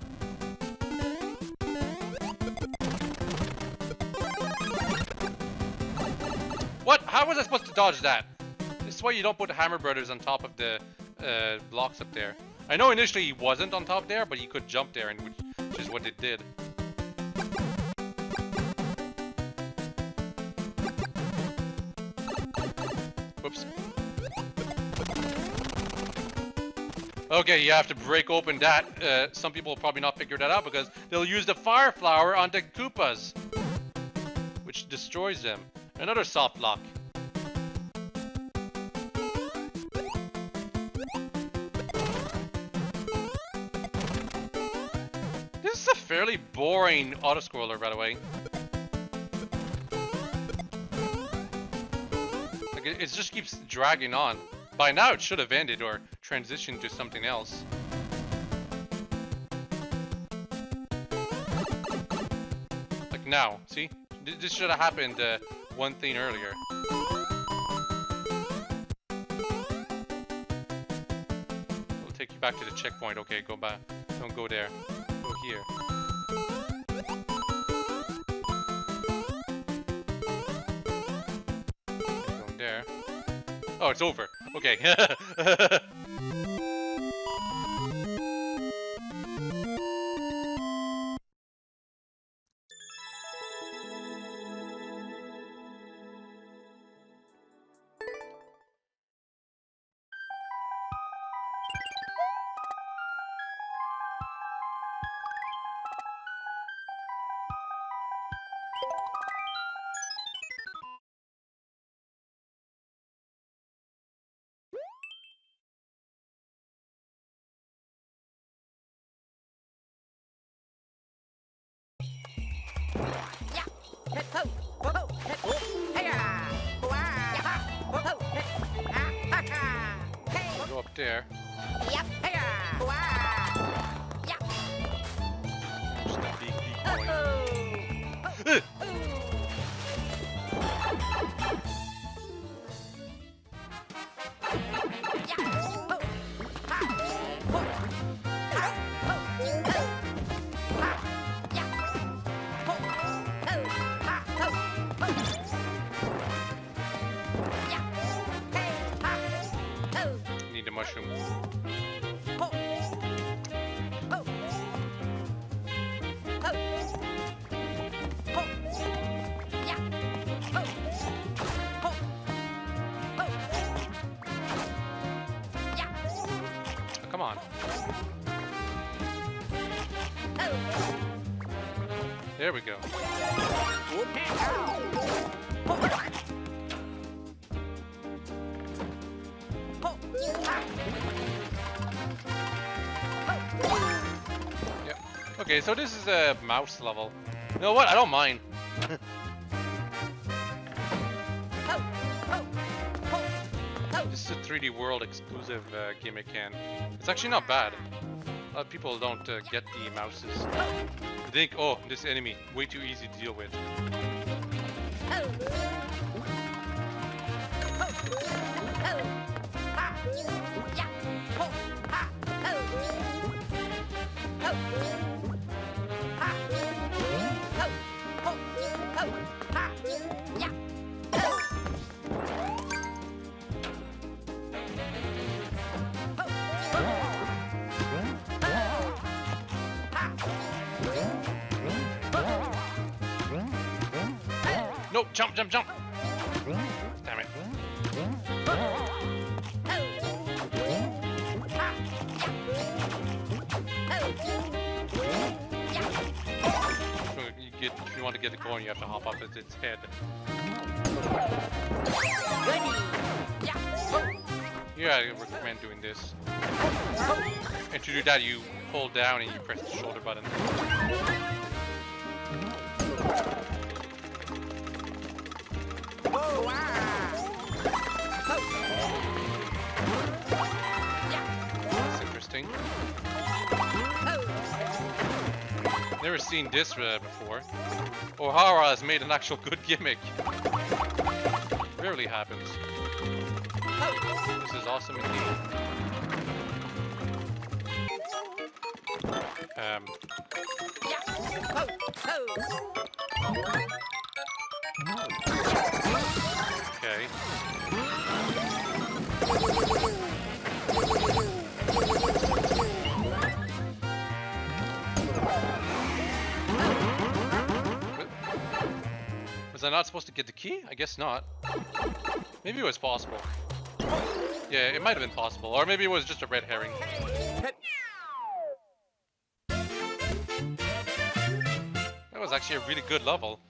What? How was I supposed to dodge that? This is why you don't put the Hammer Brothers on top of the blocks up there. I know initially he wasn't on top there, but he could jump there, and which is what it did. Whoops. Okay, you have to break open that. Some people will probably not figure that out because they'll use the Fire Flower on the Koopas, which destroys them. Another soft lock. This is a fairly boring autoscroller, by the way. Like it just keeps dragging on. By now it should have ended or transitioned to something else. now. See? This should have happened one thing earlier. We'll take you back to the checkpoint. Okay, go back. Don't go there. Go here. Going there. Oh, it's over. Okay. Go up there. Yep. Just a big boy. Need a mushroom. Oh, come on. There we go. Yep. Okay, so this is a mouse level. You know what? I don't mind. This is a 3D World exclusive gimmick, and it's actually not bad. A lot of people don't get the mouses. They think, oh, this enemy, way too easy to deal with. No, jump, jump, jump! Damn it. If you want to get it going, you have to hop up at its head. Yeah, I recommend doing this. And to do that, you hold down and you press the shoulder button. That's interesting. Never seen this before. O'Hara has made an actual good gimmick. Rarely happens. This is awesome indeed. Okay. Was I not supposed to get the key? I guess not. Maybe it was possible. Yeah, it might have been possible. Or maybe it was just a red herring. That was actually a really good level.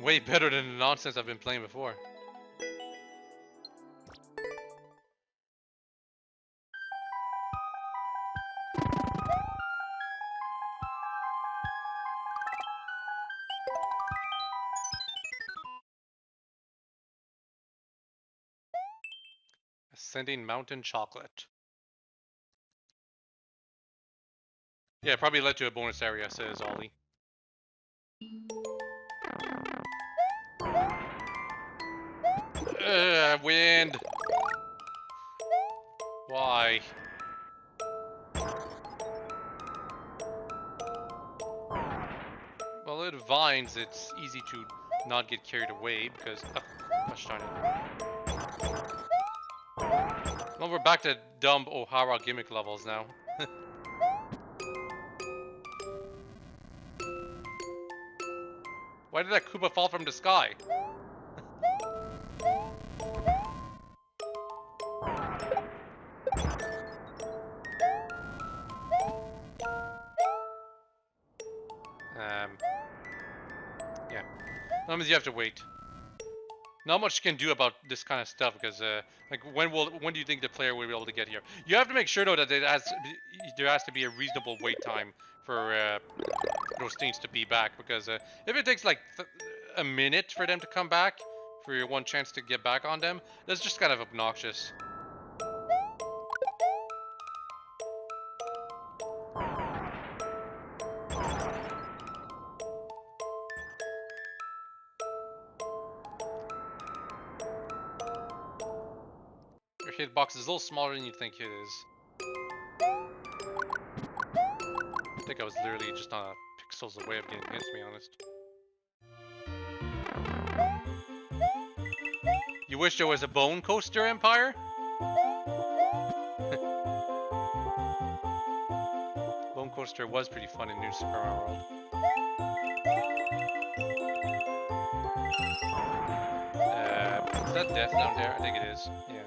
Way better than the nonsense I've been playing before. Ascending Mountain Chocolate. Yeah, probably led to a bonus area, says Ollie. Wind. Why? Well, it vines, it's easy to not get carried away because... gosh darn it. Well, we're back to dumb O'Hara gimmick levels now. Why did that Koopa fall from the sky? Yeah. That means you have to wait. Not much you can do about this kind of stuff because, like, when do you think the player will be able to get here? You have to make sure though that there has to be a reasonable wait time for those things to be back because if it takes like a minute for them to come back, for your one chance to get back on them, that's just kind of obnoxious. Your hitbox is a little smaller than you think it is. I think I was literally just on pixels away of getting hit, to be honest. You wish there was a bone coaster, Empire? Bone coaster was pretty fun in New Super Mario World. Is that death down there? I think it is. Yeah.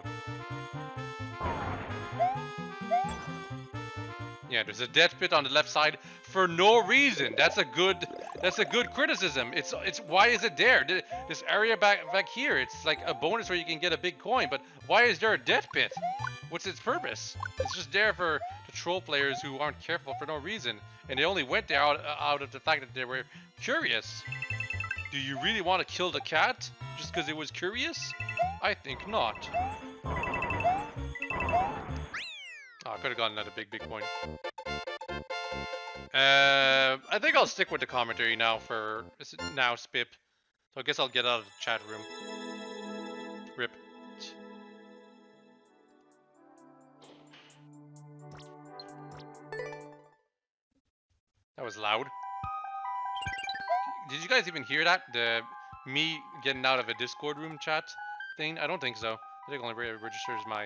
Yeah, there's a death pit on the left side for no reason. That's a good criticism. It's why is it there? This area back here, it's like a bonus where you can get a big coin, but why is there a death pit? What's its purpose? It's just there for the troll players who aren't careful for no reason, and they only went there out of the fact that they were curious. Do you really want to kill the cat just because it was curious? I think not. Oh, I could have gotten another big coin. I think I'll stick with the commentary now for now, Spip. So I guess I'll get out of the chat room. Rip. That was loud. Did you guys even hear that? Me getting out of a Discord room chat thing? I don't think so. I think it only registers my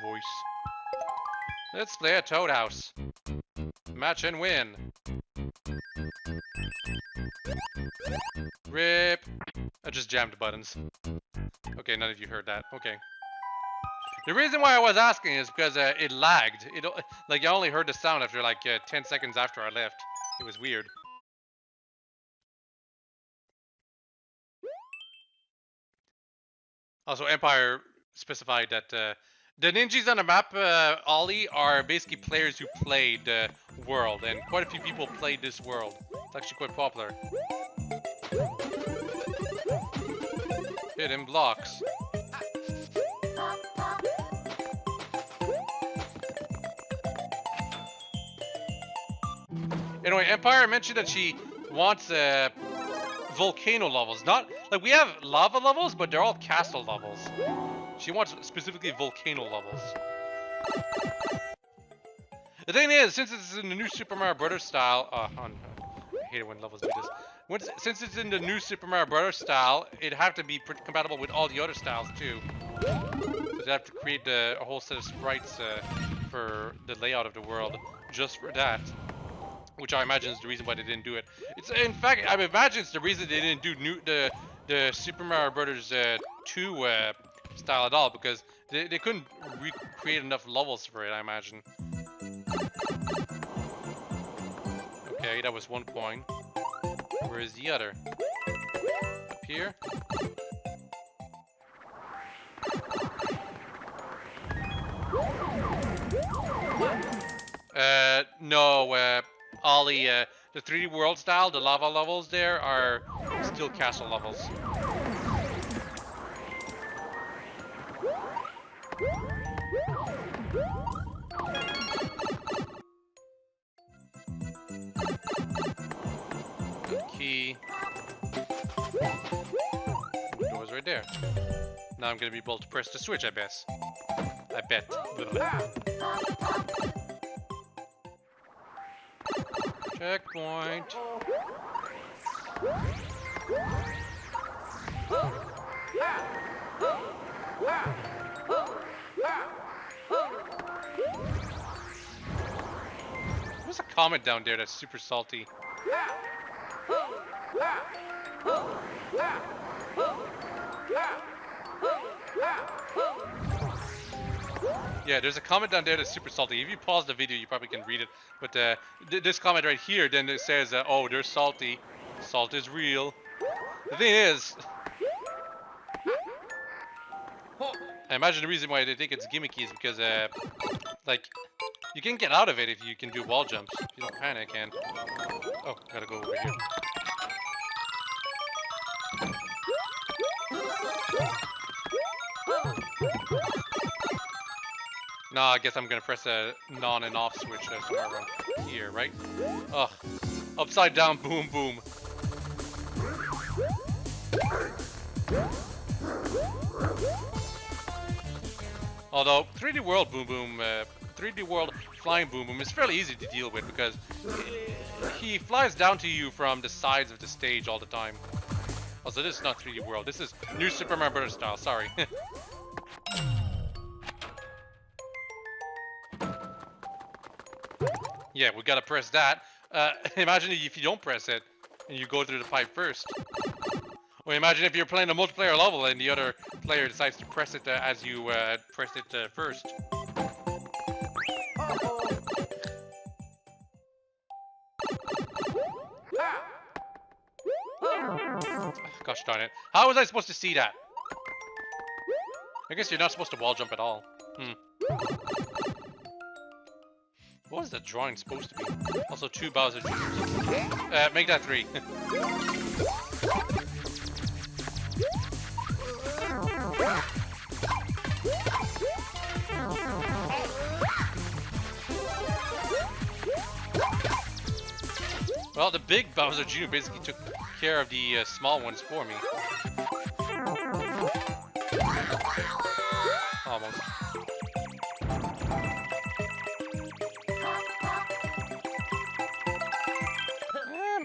voice. Let's play a Toad House. Match and win. Rip. I just jammed the buttons. Okay, none of you heard that. Okay. The reason why I was asking is because it lagged. Like I only heard the sound after like 10 seconds after I left. It was weird. Also, Empire specified that the ninjas on the map, Ollie, are basically players who played the world, and quite a few people played this world. It's actually quite popular. Hidden blocks. Anyway, Empire mentioned that she wants volcano levels. Not like we have lava levels, but they're all castle levels. She wants specifically volcano levels. The thing is, since it's in the new Super Mario Brothers style, I hate it when levels do this. Since it's in the new Super Mario Brothers style, it'd have to be compatible with all the other styles too. So they'd have to create a whole set of sprites for the layout of the world just for that. Which I imagine is the reason why they didn't do it. It's in fact, I imagine it's the reason they didn't do the Super Mario Brothers 2 style at all, because they couldn't recreate enough levels for it, I imagine. Okay, that was one coin. Where is the other? Up here? No, Ollie, the 3D world style, the lava levels there are still castle levels. Key. Door's right there. Now I'm gonna be able to press the switch, I bet. Checkpoint. There's a comet down there that's super salty. Yeah, there's a comment down there that's super salty. If you pause the video, you probably can read it. But this comment right here, then it says, oh, they're salty. Salt is real. The thing is, I imagine the reason why they think it's gimmicky is because, like, you can get out of it if you can do wall jumps. If you don't panic, and... Oh, gotta go over here. No, I guess I'm gonna press a on and off switch somewhere around here, right? Ugh. Upside down, boom, boom. Although 3D World Boom Boom, 3D World Flying Boom Boom is fairly easy to deal with because he flies down to you from the sides of the stage all the time. Also, this is not 3D World. This is New Super Mario Bros. Style. Sorry. Yeah, we gotta press that. Imagine if you don't press it and you go through the pipe first. Or imagine if you're playing a multiplayer level and the other player decides to press it as you pressed it first. Gosh darn it. How was I supposed to see that? I guess you're not supposed to wall jump at all. What was the drawing supposed to be? Also 2 Bowser Jr. Make that 3. Well, the big Bowser Jr. basically took care of the small ones for me. Almost.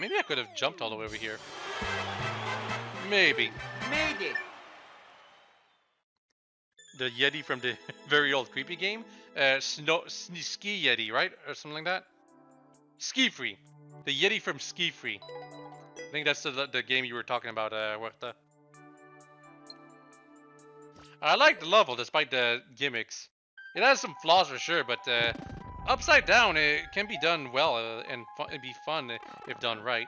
Maybe I could have jumped all the way over here. Maybe. Made it. The Yeti from the very old creepy game? Ski Yeti, right? Or something like that? Ski Free. The Yeti from Ski Free. I think that's the game you were talking about, Werther. I like the level despite the gimmicks. It has some flaws for sure, but upside down it can be done well and it'd be fun if done right.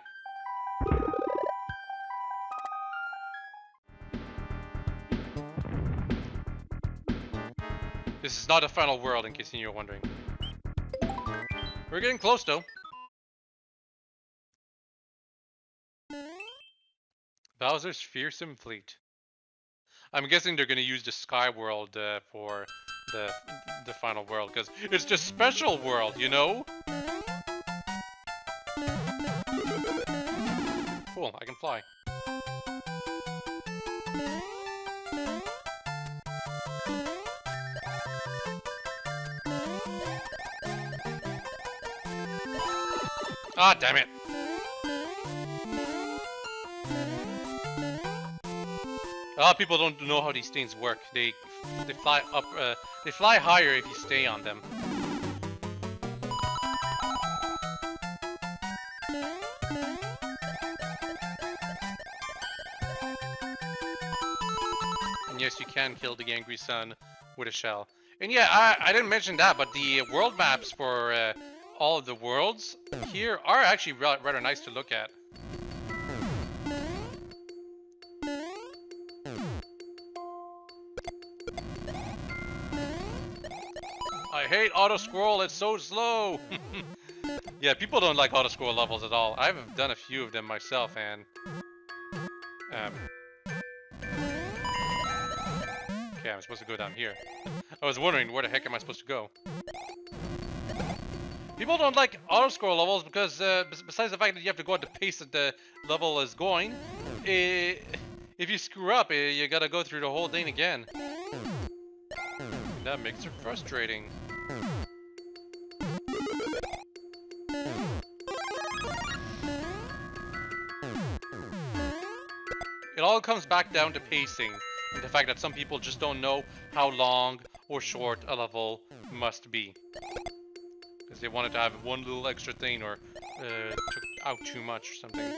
This is not a final world, in case you're wondering. We're getting close, though. Bowser's fearsome fleet. I'm guessing they're gonna use the Sky World for the final world, because it's the special world, you know? Cool, I can fly. Ah, damn it! A lot of people don't know how these things work. They fly up. They fly higher if you stay on them. And yes, you can kill the angry sun with a shell. And yeah, I didn't mention that, but the world maps for all of the worlds here are actually rather nice to look at. I hate auto-scroll, it's so slow! Yeah, people don't like auto-scroll levels at all. I've done a few of them myself, and... Okay, I'm supposed to go down here. I was wondering, where the heck am I supposed to go? People don't like auto-scroll levels because besides the fact that you have to go at the pace that the level is going, if you screw up, you gotta go through the whole thing again. That makes it frustrating. It all comes back down to pacing, and the fact that some people just don't know how long or short a level must be. Because they wanted to have one little extra thing or took out too much or something.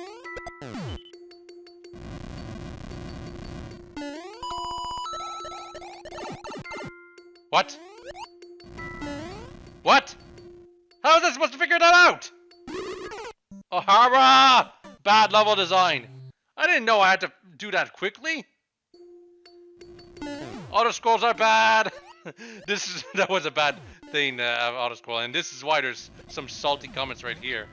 What? What? How is I supposed to figure that out? Ohara! Bad level design. I didn't know I had to do that quickly. Auto scrolls are bad. That was a bad thing, auto scroll, and this is why there's some salty comments right here.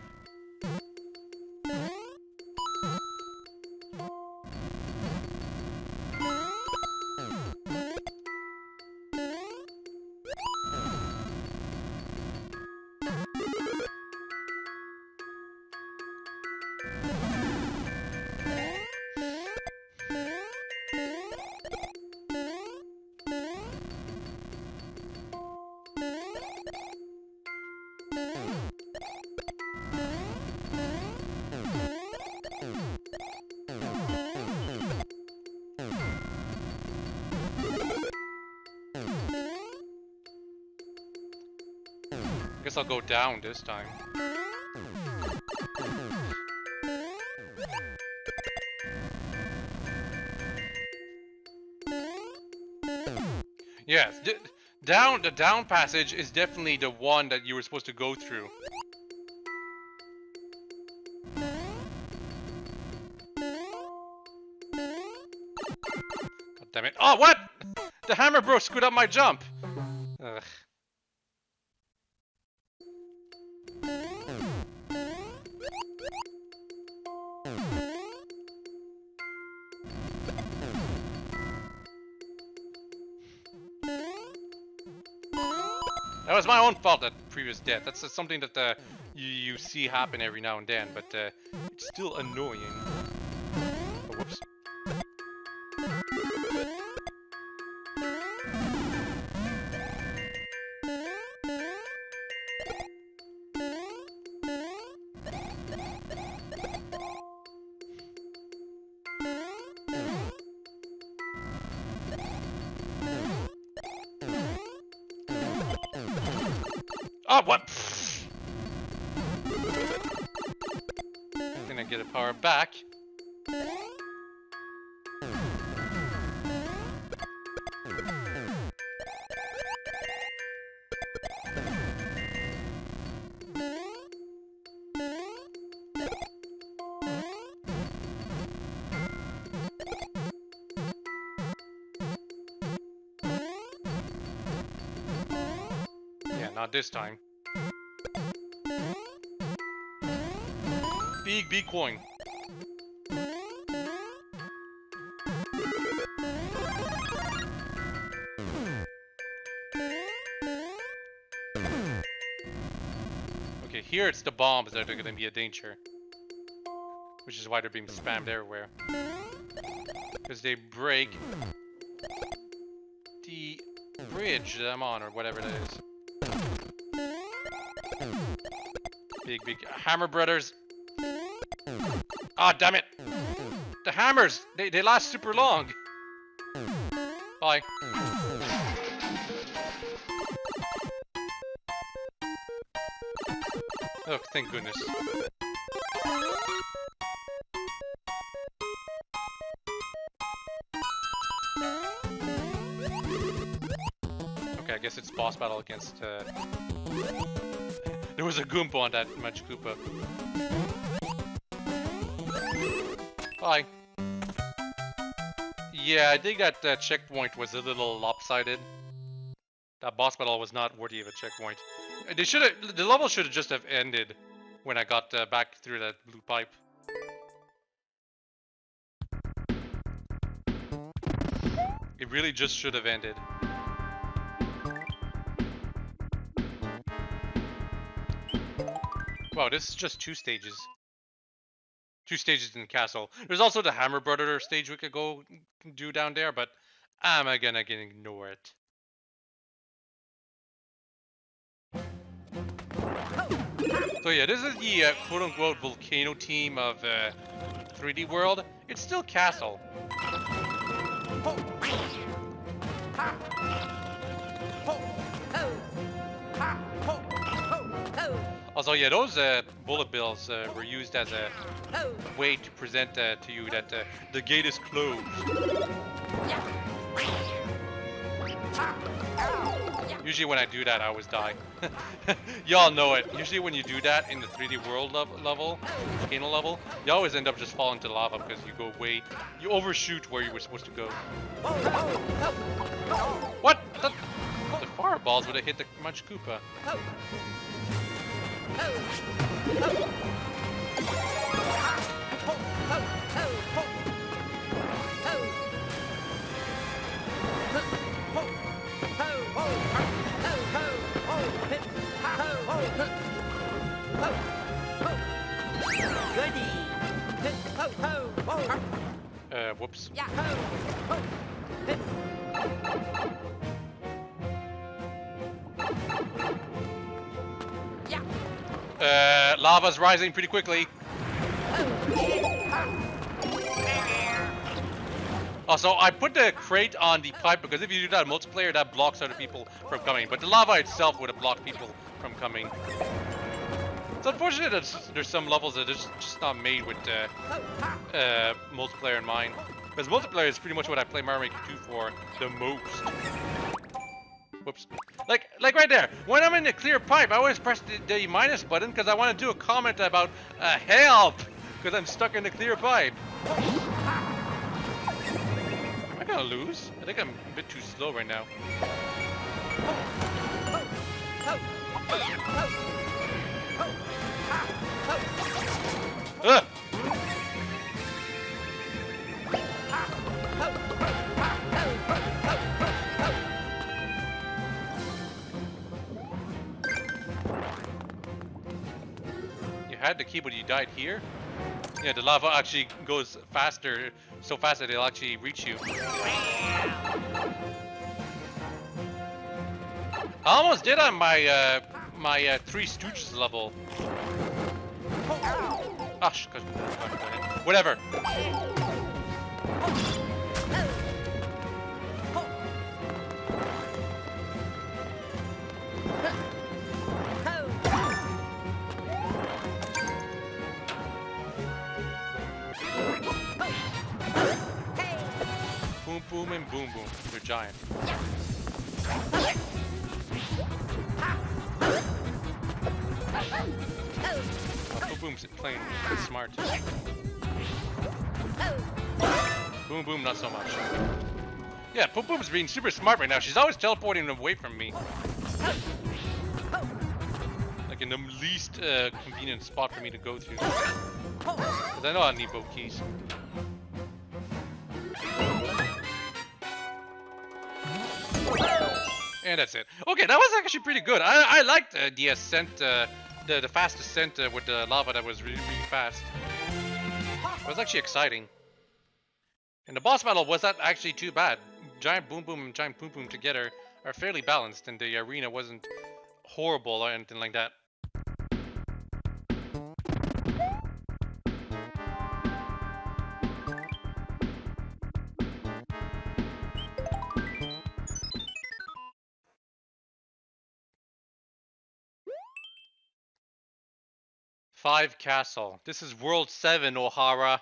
I guess I'll go down this time. Yes, the down passage is definitely the one that you were supposed to go through. God damn it. Oh, what? The hammer bro screwed up my jump. Ugh. That was my own fault, that previous death. That's something that you see happen every now and then, but it's still annoying. Oh, whoops. Oh, what? I'm gonna get a power back. Yeah, not this time. Big coin. Okay, here it's the bombs that are going to be a danger. Which is why they're being spammed everywhere. Because they break the bridge that I'm on, or whatever that is. Big hammer brothers. Ah, oh, damn it! The hammers, they last super long. Bye. Oh, thank goodness. Okay, I guess it's boss battle against there was a Goomba on that Mach Koopa. Bye. Yeah, I think that checkpoint was a little lopsided. That boss battle was not worthy of a checkpoint. The level should have just have ended when I got back through that blue pipe. It really just should have ended. Wow, this is just 2 stages. 2 stages in the castle. There's also the Hammer Brother stage we could go do down there, but I'm gonna ignore it. So yeah, this is the quote-unquote volcano team of 3D World. It's still castle. Also, yeah, those bullet bills were used as a way to present to you that the gate is closed. Usually when I do that, I always die. Y'all know it. Usually when you do that in the 3D world level, volcano level, you always end up just falling to lava because you go you overshoot where you were supposed to go. What? The fireballs would have hit the Munch Koopa. Whoops. Lava's rising pretty quickly. Also, I put the crate on the pipe because if you do that in multiplayer, that blocks other people from coming. But the lava itself would have blocked people from coming. It's unfortunate that there's some levels that are just not made with multiplayer in mind. Because multiplayer is pretty much what I play Mario Maker 2 for the most. Whoops. Like right there. When I'm in the clear pipe, I always press the minus button because I want to do a comment about help! Because I'm stuck in the clear pipe. Am I gonna lose? I think I'm a bit too slow right now. Ugh! You had the key, but you died here? Yeah, the lava actually goes faster, so fast that it'll actually reach you. I almost did on my my Three Stooges level. Ah, whatever. Boom, boom, and boom, boom. They're giant. Boom Boom's playing smart. Boom Boom, not so much. Yeah, Boom Boom's being super smart right now. She's always teleporting away from me. Like in the least convenient spot for me to go to. Because I know I need both keys. And that's it. Okay, that was actually pretty good. I liked the ascent, the fast ascent with the lava that was really, really fast. It was actually exciting. And the boss battle was not actually too bad. Giant Boom Boom and Giant Boom Boom together are fairly balanced, and the arena wasn't horrible or anything like that. Five Castle. This is World 7, O'Hara.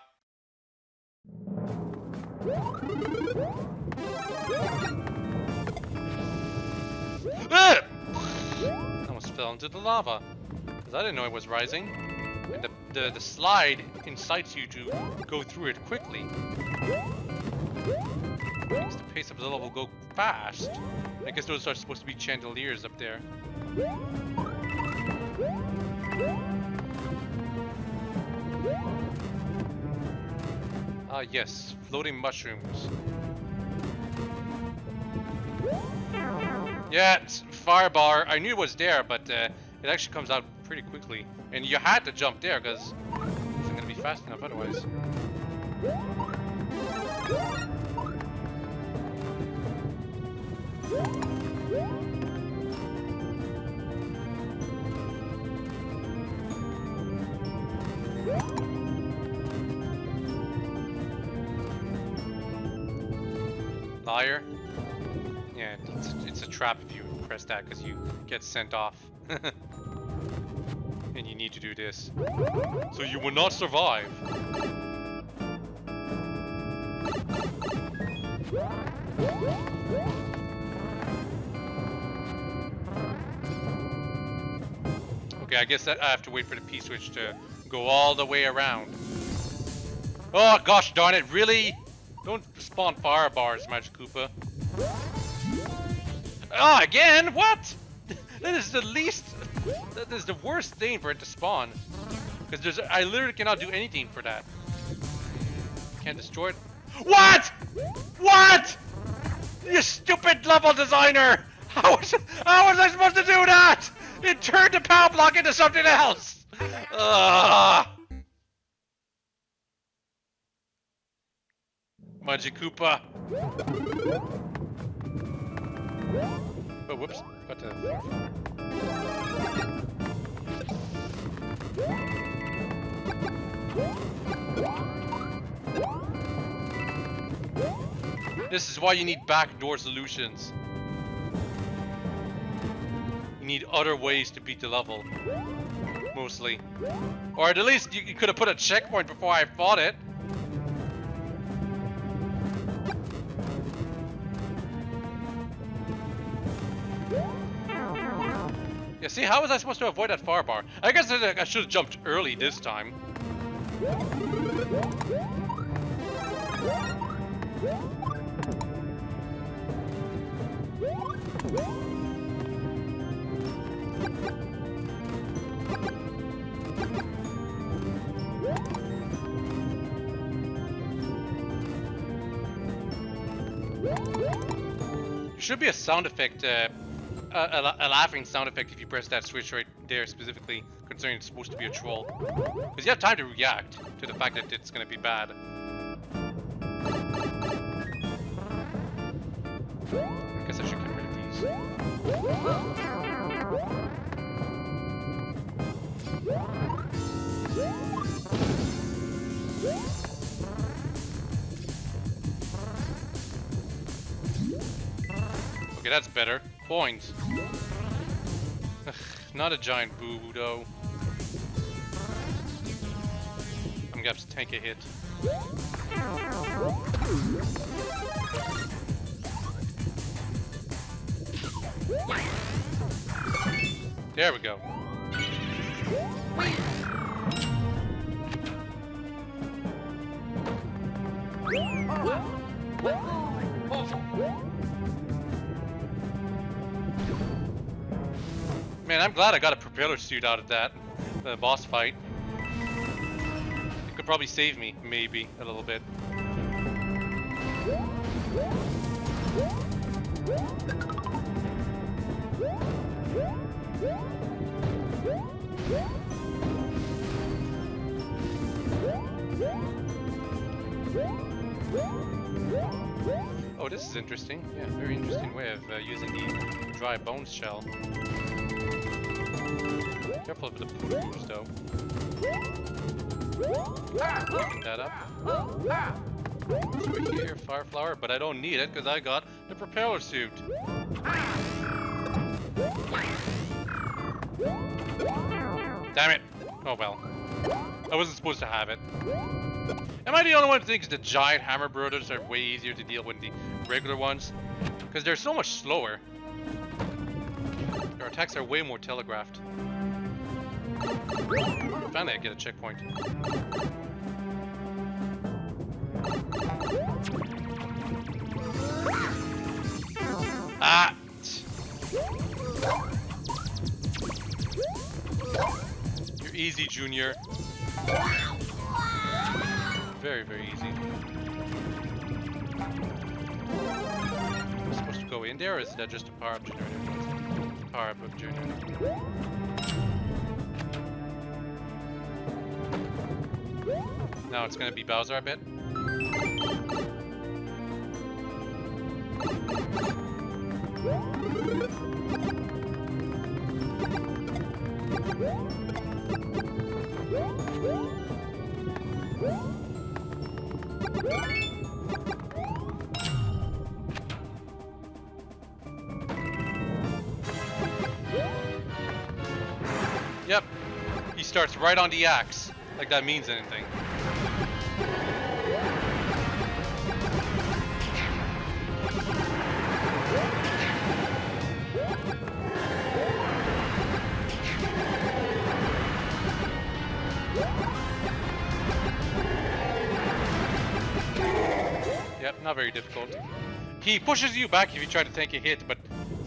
Ah! I almost fell into the lava. Because I didn't know it was rising. And the slide incites you to go through it quickly. Makes the pace of the level go fast. I guess those are supposed to be chandeliers up there. Ah yes, floating mushrooms. Yeah, it's fire bar. I knew it was there, but it actually comes out pretty quickly. And you had to jump there because it isn't gonna be fast enough otherwise. Liar. Yeah, it's a trap if you press that because you get sent off. And you need to do this. So you will not survive. Okay, I guess that I have to wait for the P-switch to go all the way around. Oh gosh darn it, really? Don't spawn fire bars, Magic Koopa. Ah, again? What? That is the least... That is the worst thing for it to spawn. Because I literally cannot do anything for that. Can't destroy it. What? What? You stupid level designer! How was I supposed to do that? It turned the power block into something else! Magic Koopa. Oh, whoops. Got to... This is why you need backdoor solutions. You need other ways to beat the level. Mostly. Or at least you could have put a checkpoint before I fought it. Yeah, see, how was I supposed to avoid that fire bar? I guess I should have jumped early this time. There should be a sound effect, a laughing sound effect if you press that switch right there specifically, considering it's supposed to be a troll. Because you have time to react to the fact that it's going to be bad. I guess I should get rid of these. Okay, that's better. Points. Ugh, not a giant boo-boo though. I'm gonna have to tank a hit. There we go. Man, I'm glad I got a propeller suit out of that, the boss fight. It could probably save me, maybe, a little bit. Oh, this is interesting. Yeah, very interesting way of using the dry bones shell. Careful of the poo-poos, though. Pick that up. It's right here, fire flower, but I don't need it because I got the propeller suit. Damn it! Oh well. I wasn't supposed to have it. Am I the only one who thinks the giant hammer brothers are way easier to deal with the regular ones? Because they're so much slower. Their attacks are way more telegraphed. Finally, I get a checkpoint. Ah! You're easy, Junior. Very, very easy. Am I supposed to go in there, or is that just a power-up generator? Power-up of Junior. Now it's gonna be Bowser, I bet. Yep. He starts right on the axe. Like that means anything. Yep, not very difficult. He pushes you back if you try to tank a hit, but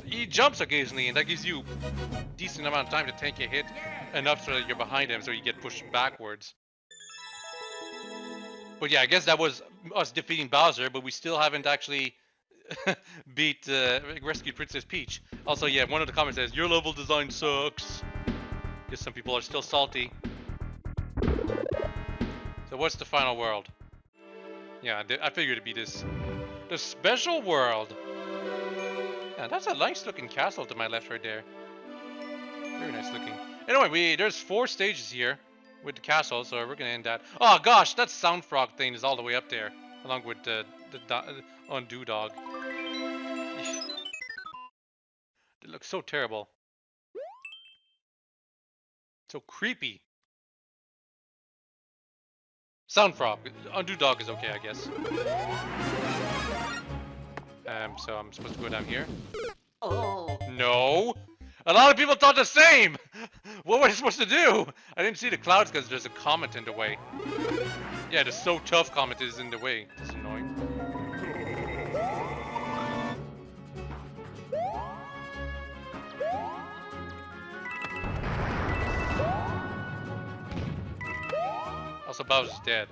he jumps occasionally, and that gives you a decent amount of time to tank a hit, enough so that you're behind him, so you get pushed backwards. But yeah, I guess that was us defeating Bowser, but we still haven't actually beat rescued Princess Peach. Also, yeah, one of the comments says, your level design sucks. Because some people are still salty. So what's the final world? Yeah, I figured it'd be this. The special world. Yeah, that's a nice looking castle to my left right there. Very nice looking. Anyway, there's 4 stages here with the castle, so we're gonna end that. Oh gosh, that sound frog thing is all the way up there, along with the undo dog. It looks so terrible. So creepy. Sound frog. Undo dog is okay, I guess. So I'm supposed to go down here. Oh. No. A lot of people thought the same. What was I supposed to do? I didn't see the clouds because there's a comet in the way. Yeah, the so tough comet is in the way. It's annoying. Also, Bowser's dead.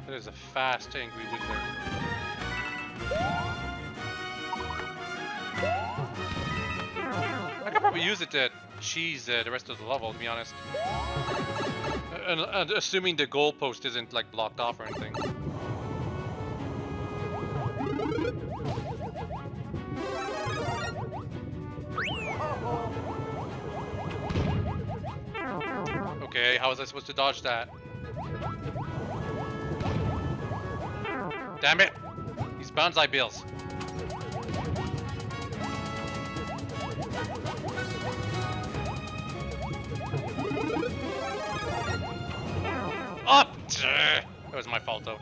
That is a fast, angry Wiggler. I could probably use it to cheese the rest of the level, to be honest. And assuming the goalpost isn't like blocked off or anything. Okay, how was I supposed to dodge that? Damn it! These bonsai bills. Up! That was my fault, though.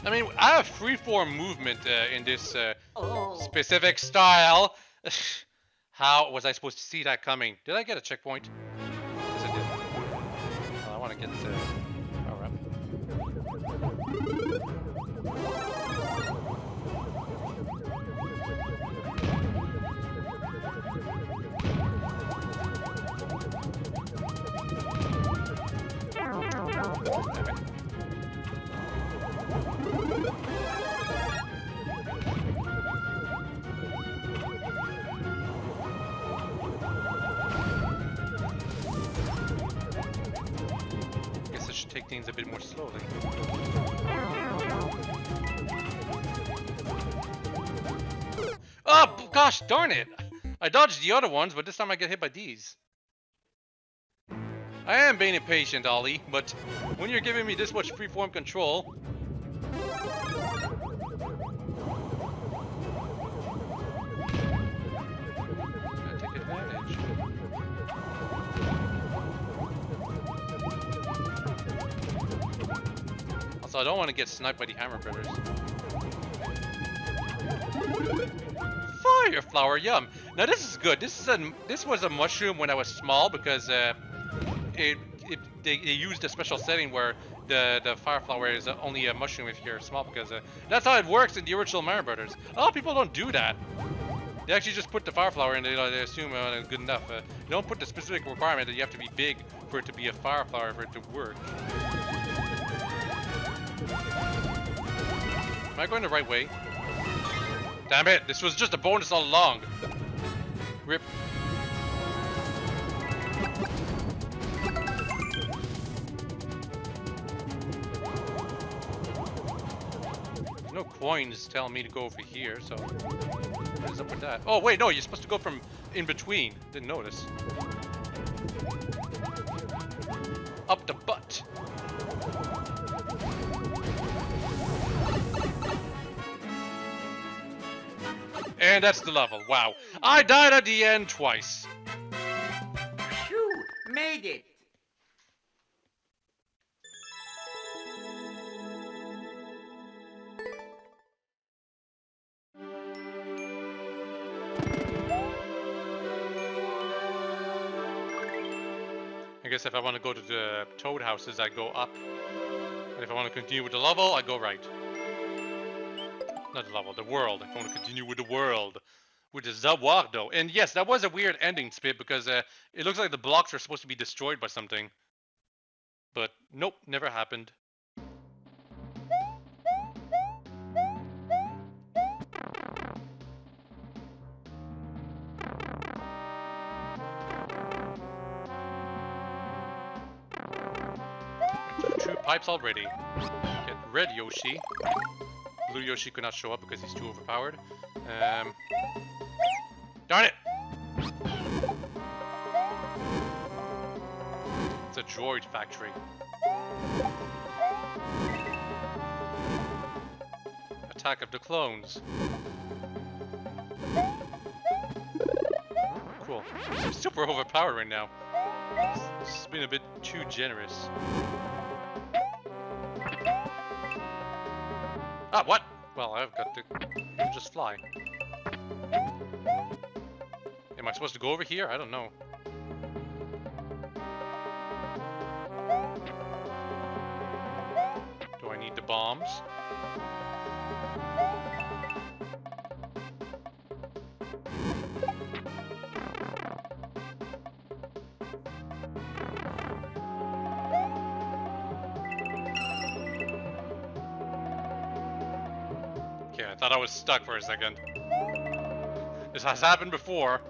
I mean, I have freeform movement in this specific style. How was I supposed to see that coming? Did I get a checkpoint? Yes, I did. Well, I want to get the power up. Take things a bit more slowly. Oh, gosh darn it! I dodged the other ones, but this time I get hit by these. I am being impatient, Ollie, but when you're giving me this much freeform control... I take advantage. So I don't want to get sniped by the hammer critters. Fire flower, yum! Now this is good. This was a mushroom when I was small because they used a special setting where the fire flower is only a mushroom if you're small because that's how it works in the original Mario Brothers. A lot of people don't do that. They actually just put the fire flower in. They assume it's good enough. You don't put the specific requirement that you have to be big for it to be a fire flower for it to work. Am I going the right way? Damn it! This was just a bonus all along. Rip. No coins telling me to go over here, so what is up with that? Oh wait, no, you're supposed to go from in between. Didn't notice. Up the butt. And that's the level. Wow. I died at the end twice. Phew, made it. I guess if I want to go to the toad houses, I go up. And if I want to continue with the level, I go right. Not the level, the world. If I want to continue with the world. With the Zawardo. And yes, that was a weird ending, Spit, because it looks like the blocks are supposed to be destroyed by something. But nope, never happened. Two pipes already. Get red Yoshi. Blue Yoshi could not show up because he's too overpowered. Darn it! It's a droid factory. Attack of the clones. Cool. I'm super overpowered right now. This has been a bit too generous. Ah, what? Well, I've got to just fly. Am I supposed to go over here? I don't know. Do I need the bombs? Okay, I thought I was stuck for a second. This has happened before.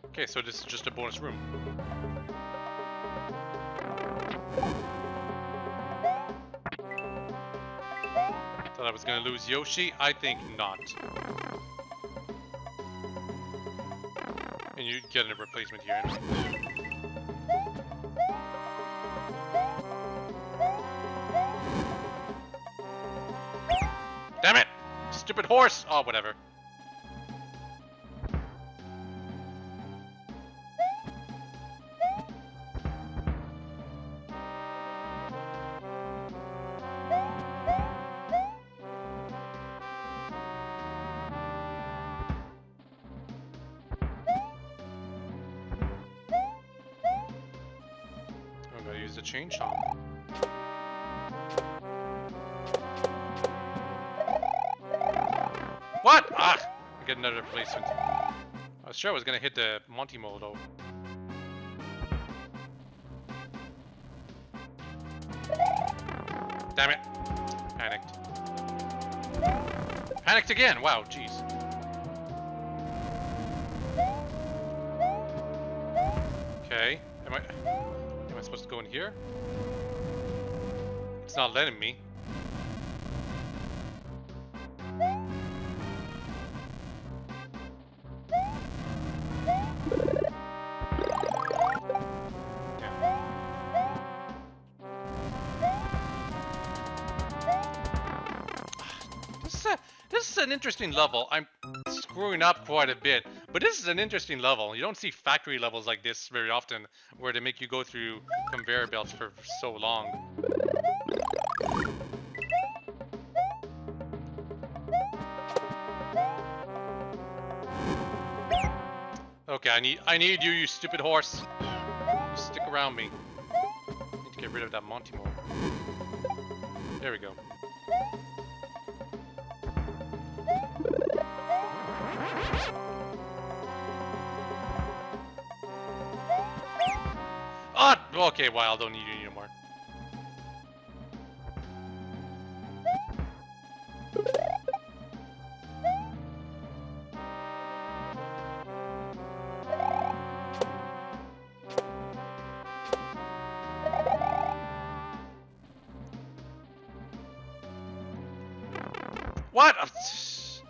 Okay, so this is just a bonus room. Thought I was gonna lose Yoshi? I think not. And you get a replacement here. Damn it! Stupid horse! Oh, whatever. I'm gonna use the ChainChomp. What? Ah! I get another replacement. I was sure I was gonna hit the Monty Mole though. Damn it. Panicked. Panicked again! Wow, jeez. Okay. Am I supposed to go in here? It's not letting me. This is an interesting level. I'm screwing up quite a bit, But this is an interesting level. You don't see factory levels like this very often, where they make you go through conveyor belts for so long. Okay, I need you, you stupid horse. You stick around me. Need to get rid of that Monty mole. There we go. Ah! Okay, well, I don't need you anymore. What? I thought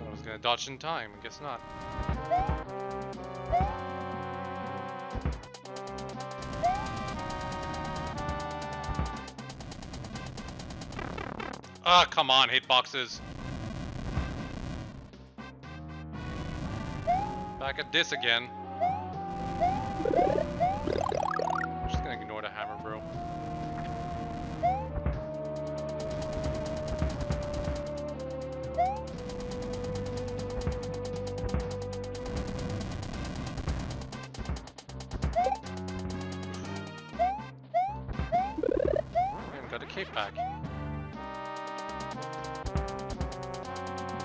I was gonna dodge in time. I guess not. Ah, come on, hitboxes. Back at this again. I'm just gonna ignore the hammer, bro. And got a cape pack.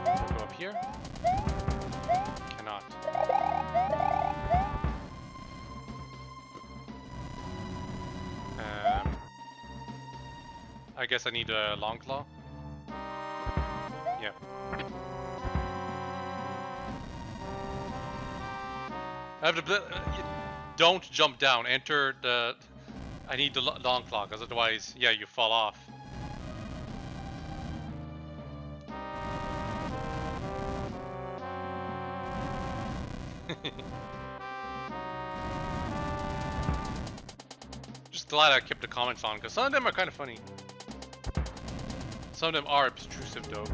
Go up here. Cannot. I guess I need a long claw. Yeah. I have to. Don't jump down. Enter the. I need the long claw, because otherwise, yeah, you fall off. Just glad I kept the comments on, because some of them are kind of funny. Some of them are obtrusive, though.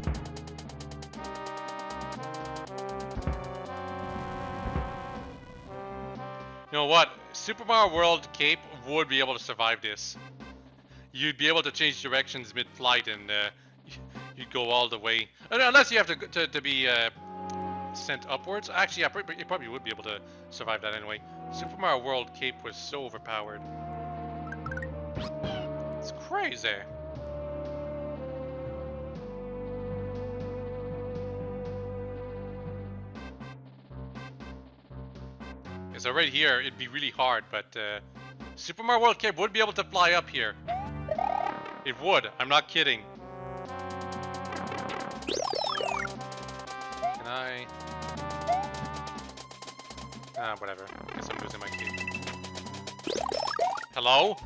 You know what? Super Mario World Cape would be able to survive this. You'd be able to change directions mid-flight, and you'd go all the way. Unless you have to be sent upwards. Actually, yeah, you probably would be able to survive that anyway. Super Mario World Cape was so overpowered. It's crazy. So right here, it'd be really hard, but Super Mario World Cape would be able to fly up here. It would. I'm not kidding. Can I? Ah, whatever. Guess I'm losing my cape. Hello?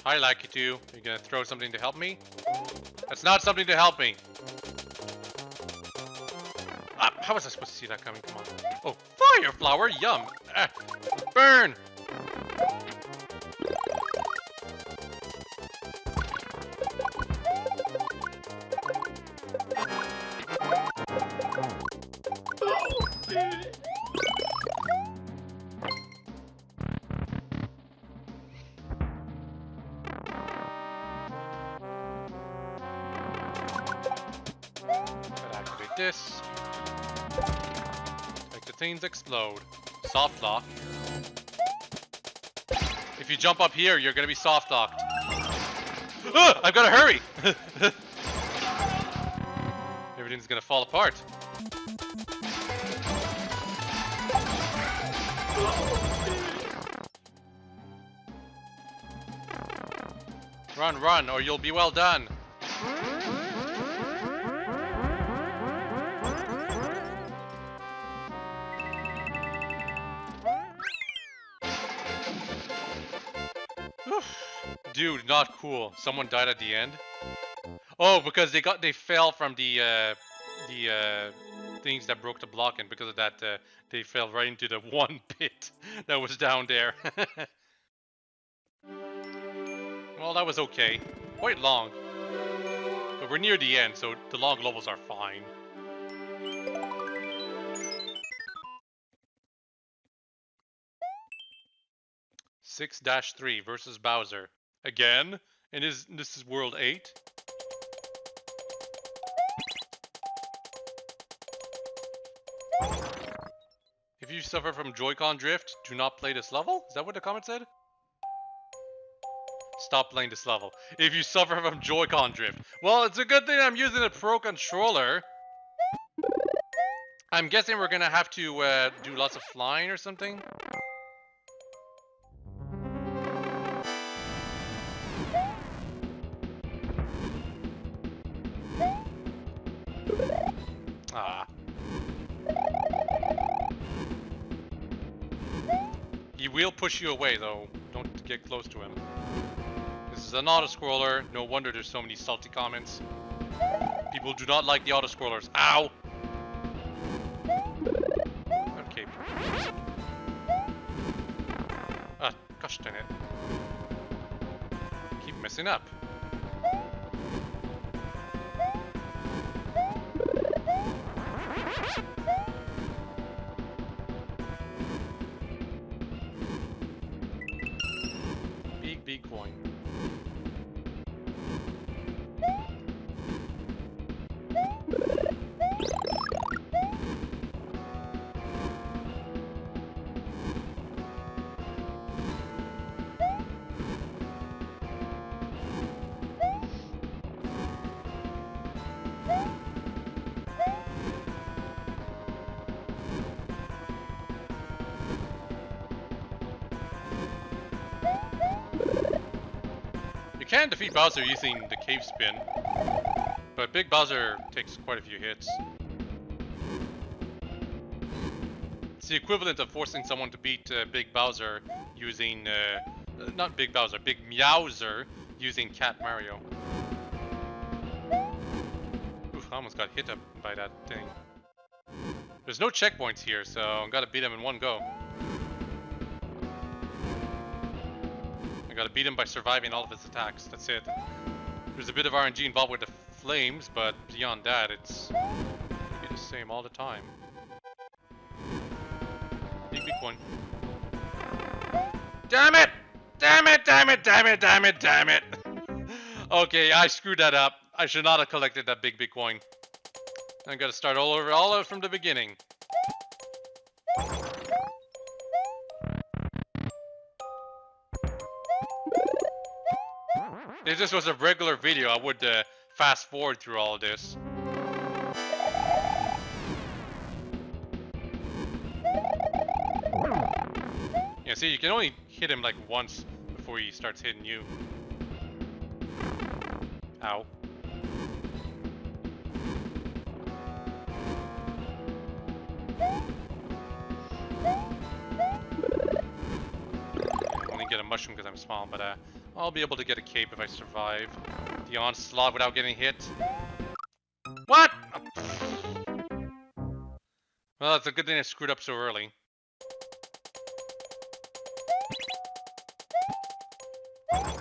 Hi, Lucky 2. You gonna throw something to help me? That's not something to help me. Ah, how was I supposed to see that coming? Come on. Oh, fire flower, yum. Ah, burn. This. Make the things explode. Soft lock. If you jump up here, you're gonna be soft locked. I've gotta hurry! Everything's gonna fall apart. Run, run, or you'll be well done. Dude, not cool. Someone died at the end. Oh, because they fell from the things that broke the block, and because of that, they fell right into the one pit that was down there. Well, that was okay. Quite long. But we're near the end, so the long levels are fine. -3 versus Bowser. Again? And this is World 8? If you suffer from Joy-Con drift, do not play this level? Is that what the comment said? Stop playing this level. If you suffer from Joy-Con drift. Well, it's a good thing I'm using a Pro Controller. I'm guessing we're gonna have to do lots of flying or something. Ah. He will push you away, though. Don't get close to him. This is an auto-scroller. No wonder there's so many salty comments. People do not like the auto-scrollers. Ow! Okay. Ah, gosh dang it. Keep messing up. Big coin. You can defeat Bowser using the cave spin, but Big Bowser takes quite a few hits. It's the equivalent of forcing someone to beat Big Bowser using, not Big Bowser, Big Meowser using Cat Mario. Oof, I almost got hit up by that thing. There's no checkpoints here, so I gotta beat him in one go. I gotta beat him by surviving all of his attacks, that's it. There's a bit of RNG involved with the flames, but beyond that, it's gonna be the same all the time. Big one. Damn it! Damn it, damn it, damn it, damn it, damn it! Okay, I screwed that up. I should not have collected that big coin. I gotta start all over from the beginning. If this was a regular video, I would fast forward through all of this. Yeah, see, you can only hit him like once before he starts hitting you. Ow. Only get a mushroom because I'm small, but I'll be able to get a cape if I survive the onslaught without getting hit. What? Well, it's a good thing I screwed up so early.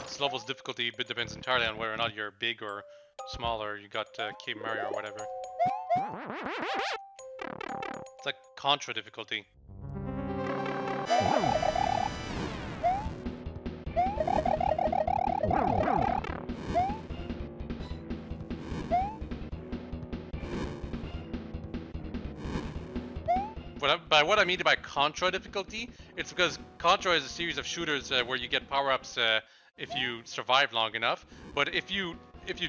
This level's difficulty depends entirely on whether or not you're big or small, or you got Cape Mario or whatever. It's like Contra difficulty. By what I mean by Contra difficulty, it's because Contra is a series of shooters where you get power-ups if you survive long enough. But if you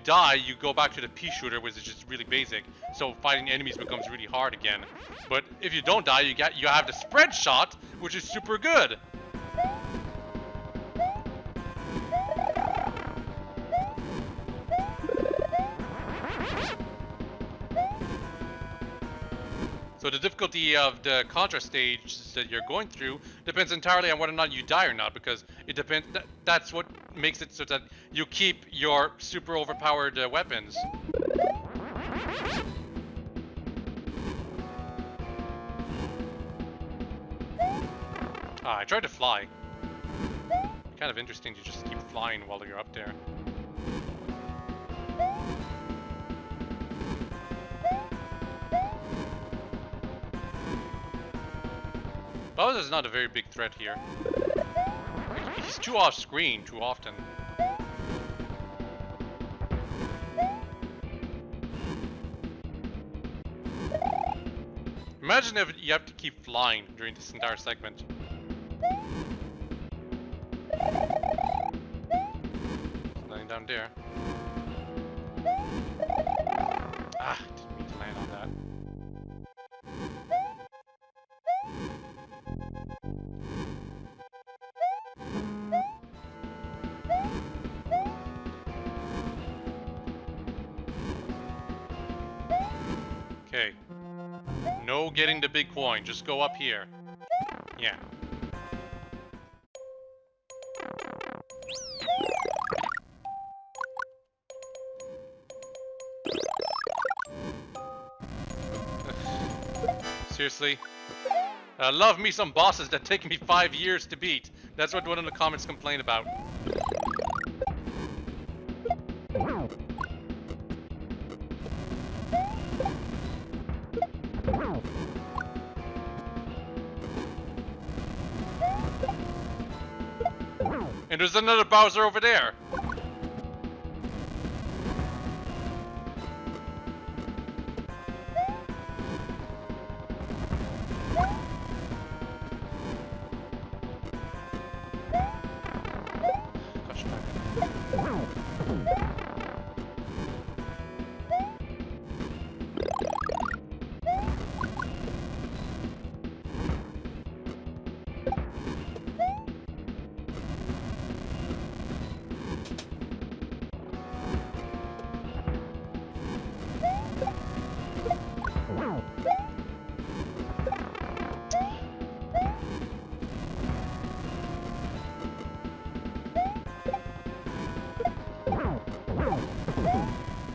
die, you go back to the pea shooter, which is just really basic. So fighting enemies becomes really hard again. But if you don't die, you have the spread shot, which is super good. So the difficulty of the Contra stage that you're going through depends entirely on whether or not you die or not, because it depends. That's what makes it so that you keep your super overpowered weapons. Ah, I tried to fly. Kind of interesting to just keep flying while you're up there. Bowser's not a very big threat here. He's too off screen too often. Imagine if you have to keep flying during this entire segment. Nothing down there. Ah, didn't mean to land on that. Okay. No getting the big coin, just go up here. Yeah. Seriously? Love me some bosses that take me 5 years to beat. That's what one of the comments complained about. And there's another Bowser over there. Gosh,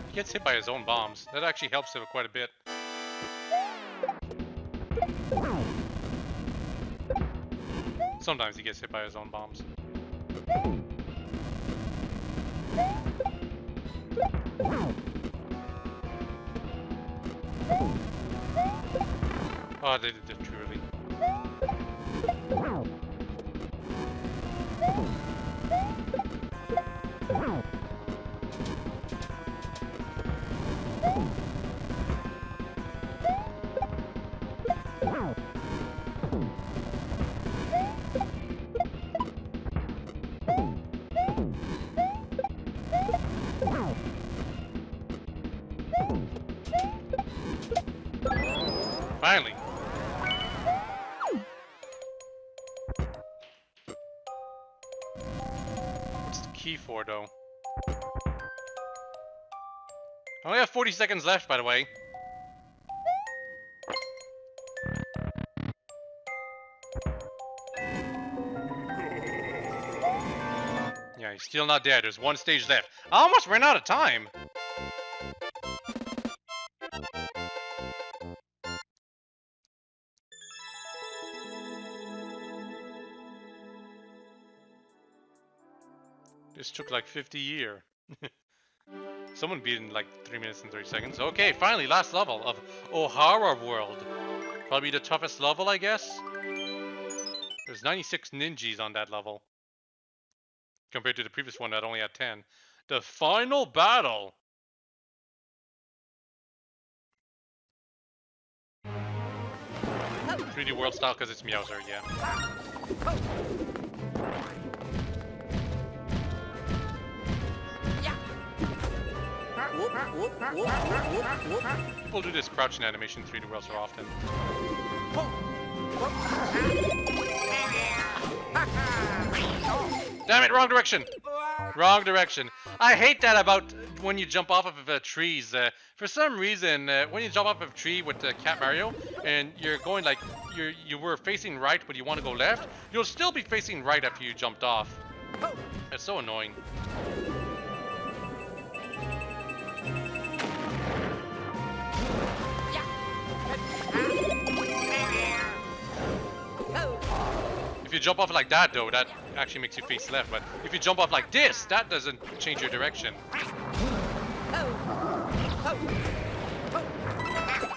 he gets hit by his own bombs. That actually helps him quite a bit. Sometimes he gets hit by his own bombs. Oh, they did it too early. Finally. What's the key for, though? I only have 40 seconds left, by the way. Yeah, he's still not dead. There's one stage left. I almost ran out of time. This took like 50 years. Someone beat in like 3 minutes and 30 seconds. Okay, finally, last level of O'Hara World. Probably the toughest level, I guess. There's 96 ninjas on that level. Compared to the previous one that only had 10. The final battle! 3D world style because it's Meowser, yeah. People do this crouching animation 3D world so often. Damn it, wrong direction! Wrong direction. I hate that about when you jump off of trees. For some reason, when you jump off of a tree with Cat Mario, and you're going like, you were facing right, but you want to go left, you'll still be facing right after you jumped off. It's so annoying. If you jump off like that, though, that actually makes you face left. But if you jump off like this, that doesn't change your direction.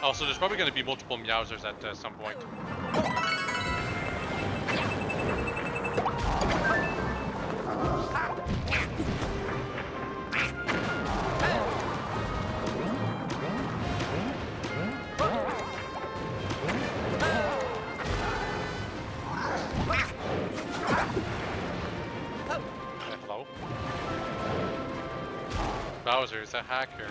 Also, there's probably going to be multiple Meowsers at some point. Hello? Bowser is a hacker.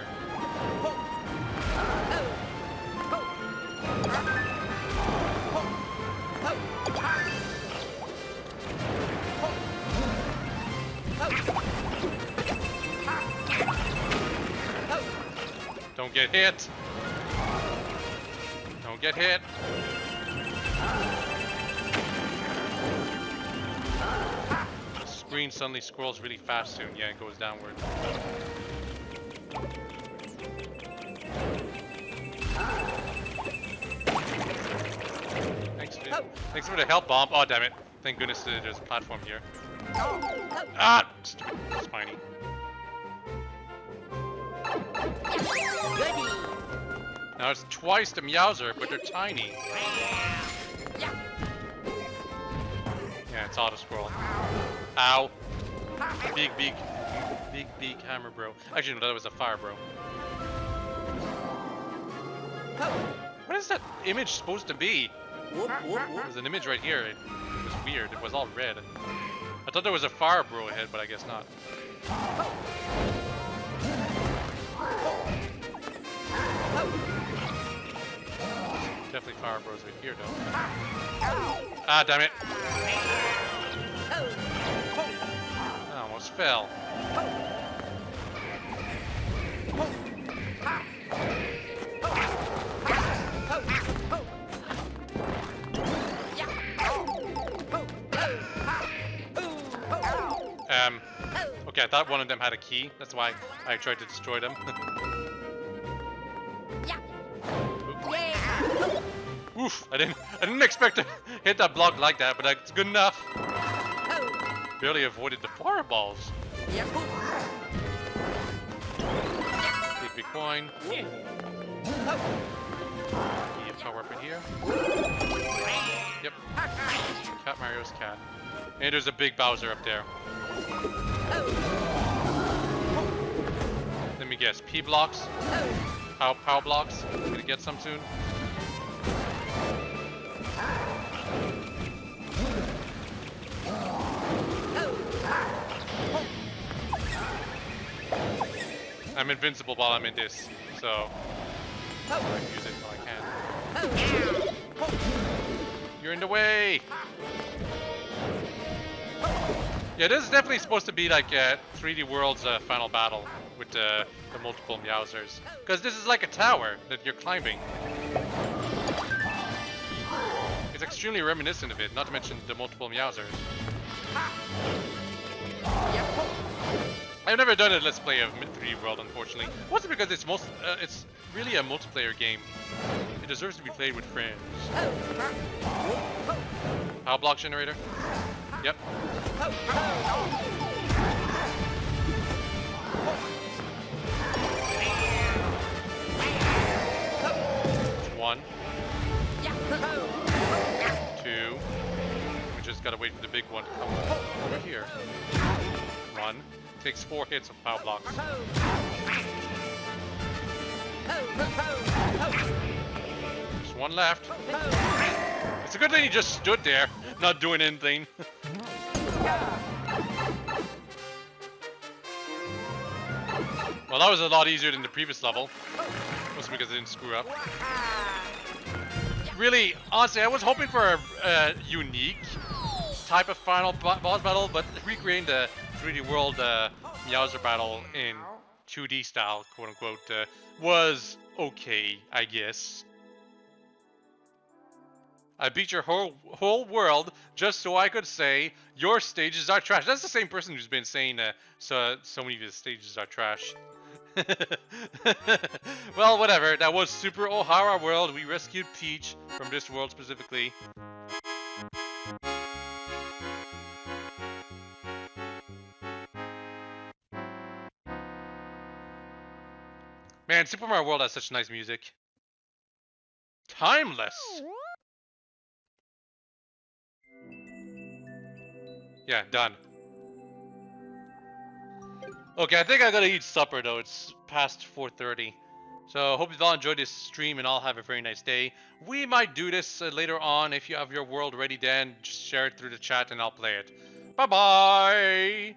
Don't get hit. Don't get hit. The screen suddenly scrolls really fast soon. Yeah, it goes downward. Thanks for the help, Bomb. Oh, damn it. Thank goodness there's a platform here. Ah! Stupid Spiny. Now it's twice the Meowser, but they're tiny. Yeah, it's auto-scroll. Ow. Big hammer, bro. Actually, no, that was a fire, bro. What is that image supposed to be? There's an image right here. It was weird. It was all red. I thought there was a fire bro ahead, but I guess not. Definitely fire bros right here, though. Ah, damn it. I almost fell. Okay, I thought one of them had a key. That's why I tried to destroy them. Oof! I didn't expect to hit that block like that, but that's good enough. Barely avoided the fireballs. Big coin. Power up in here. Yep. Cat Mario's cat. And there's a big Bowser up there. Let me guess. P blocks? Pow blocks? Gonna get some soon? I'm invincible while I'm in this, so I use it while I can. You're in the way! Yeah, this is definitely supposed to be like 3D World's final battle with the multiple Meowsers. Because this is like a tower that you're climbing. It's extremely reminiscent of it, not to mention the multiple Meowsers. I've never done a Let's Play of 3D World, unfortunately. Mostly because it's really a multiplayer game. It deserves to be played with friends. Power block generator? Yep. One. Two. We just gotta wait for the big one to come over here. One. Takes 4 hits of power blocks. There's one left. It's a good thing he just stood there, not doing anything. Well, that was a lot easier than the previous level. Mostly because I didn't screw up. Really, honestly, I was hoping for a unique type of final boss battle, but recreating the 3D World Meowser battle in 2D style, quote unquote, was okay, I guess. I beat your whole world just so I could say your stages are trash. That's the same person who's been saying so many of his stages are trash. Well, whatever. That was Super O'Hara World. We rescued Peach from this world specifically. Man, Super Mario World has such nice music. Timeless. Yeah, done. Okay, I think I gotta eat supper though. It's past 4:30. So hope you've all enjoyed this stream and all have a very nice day. We might do this later on. If you have your world ready, then just share it through the chat and I'll play it. Bye bye.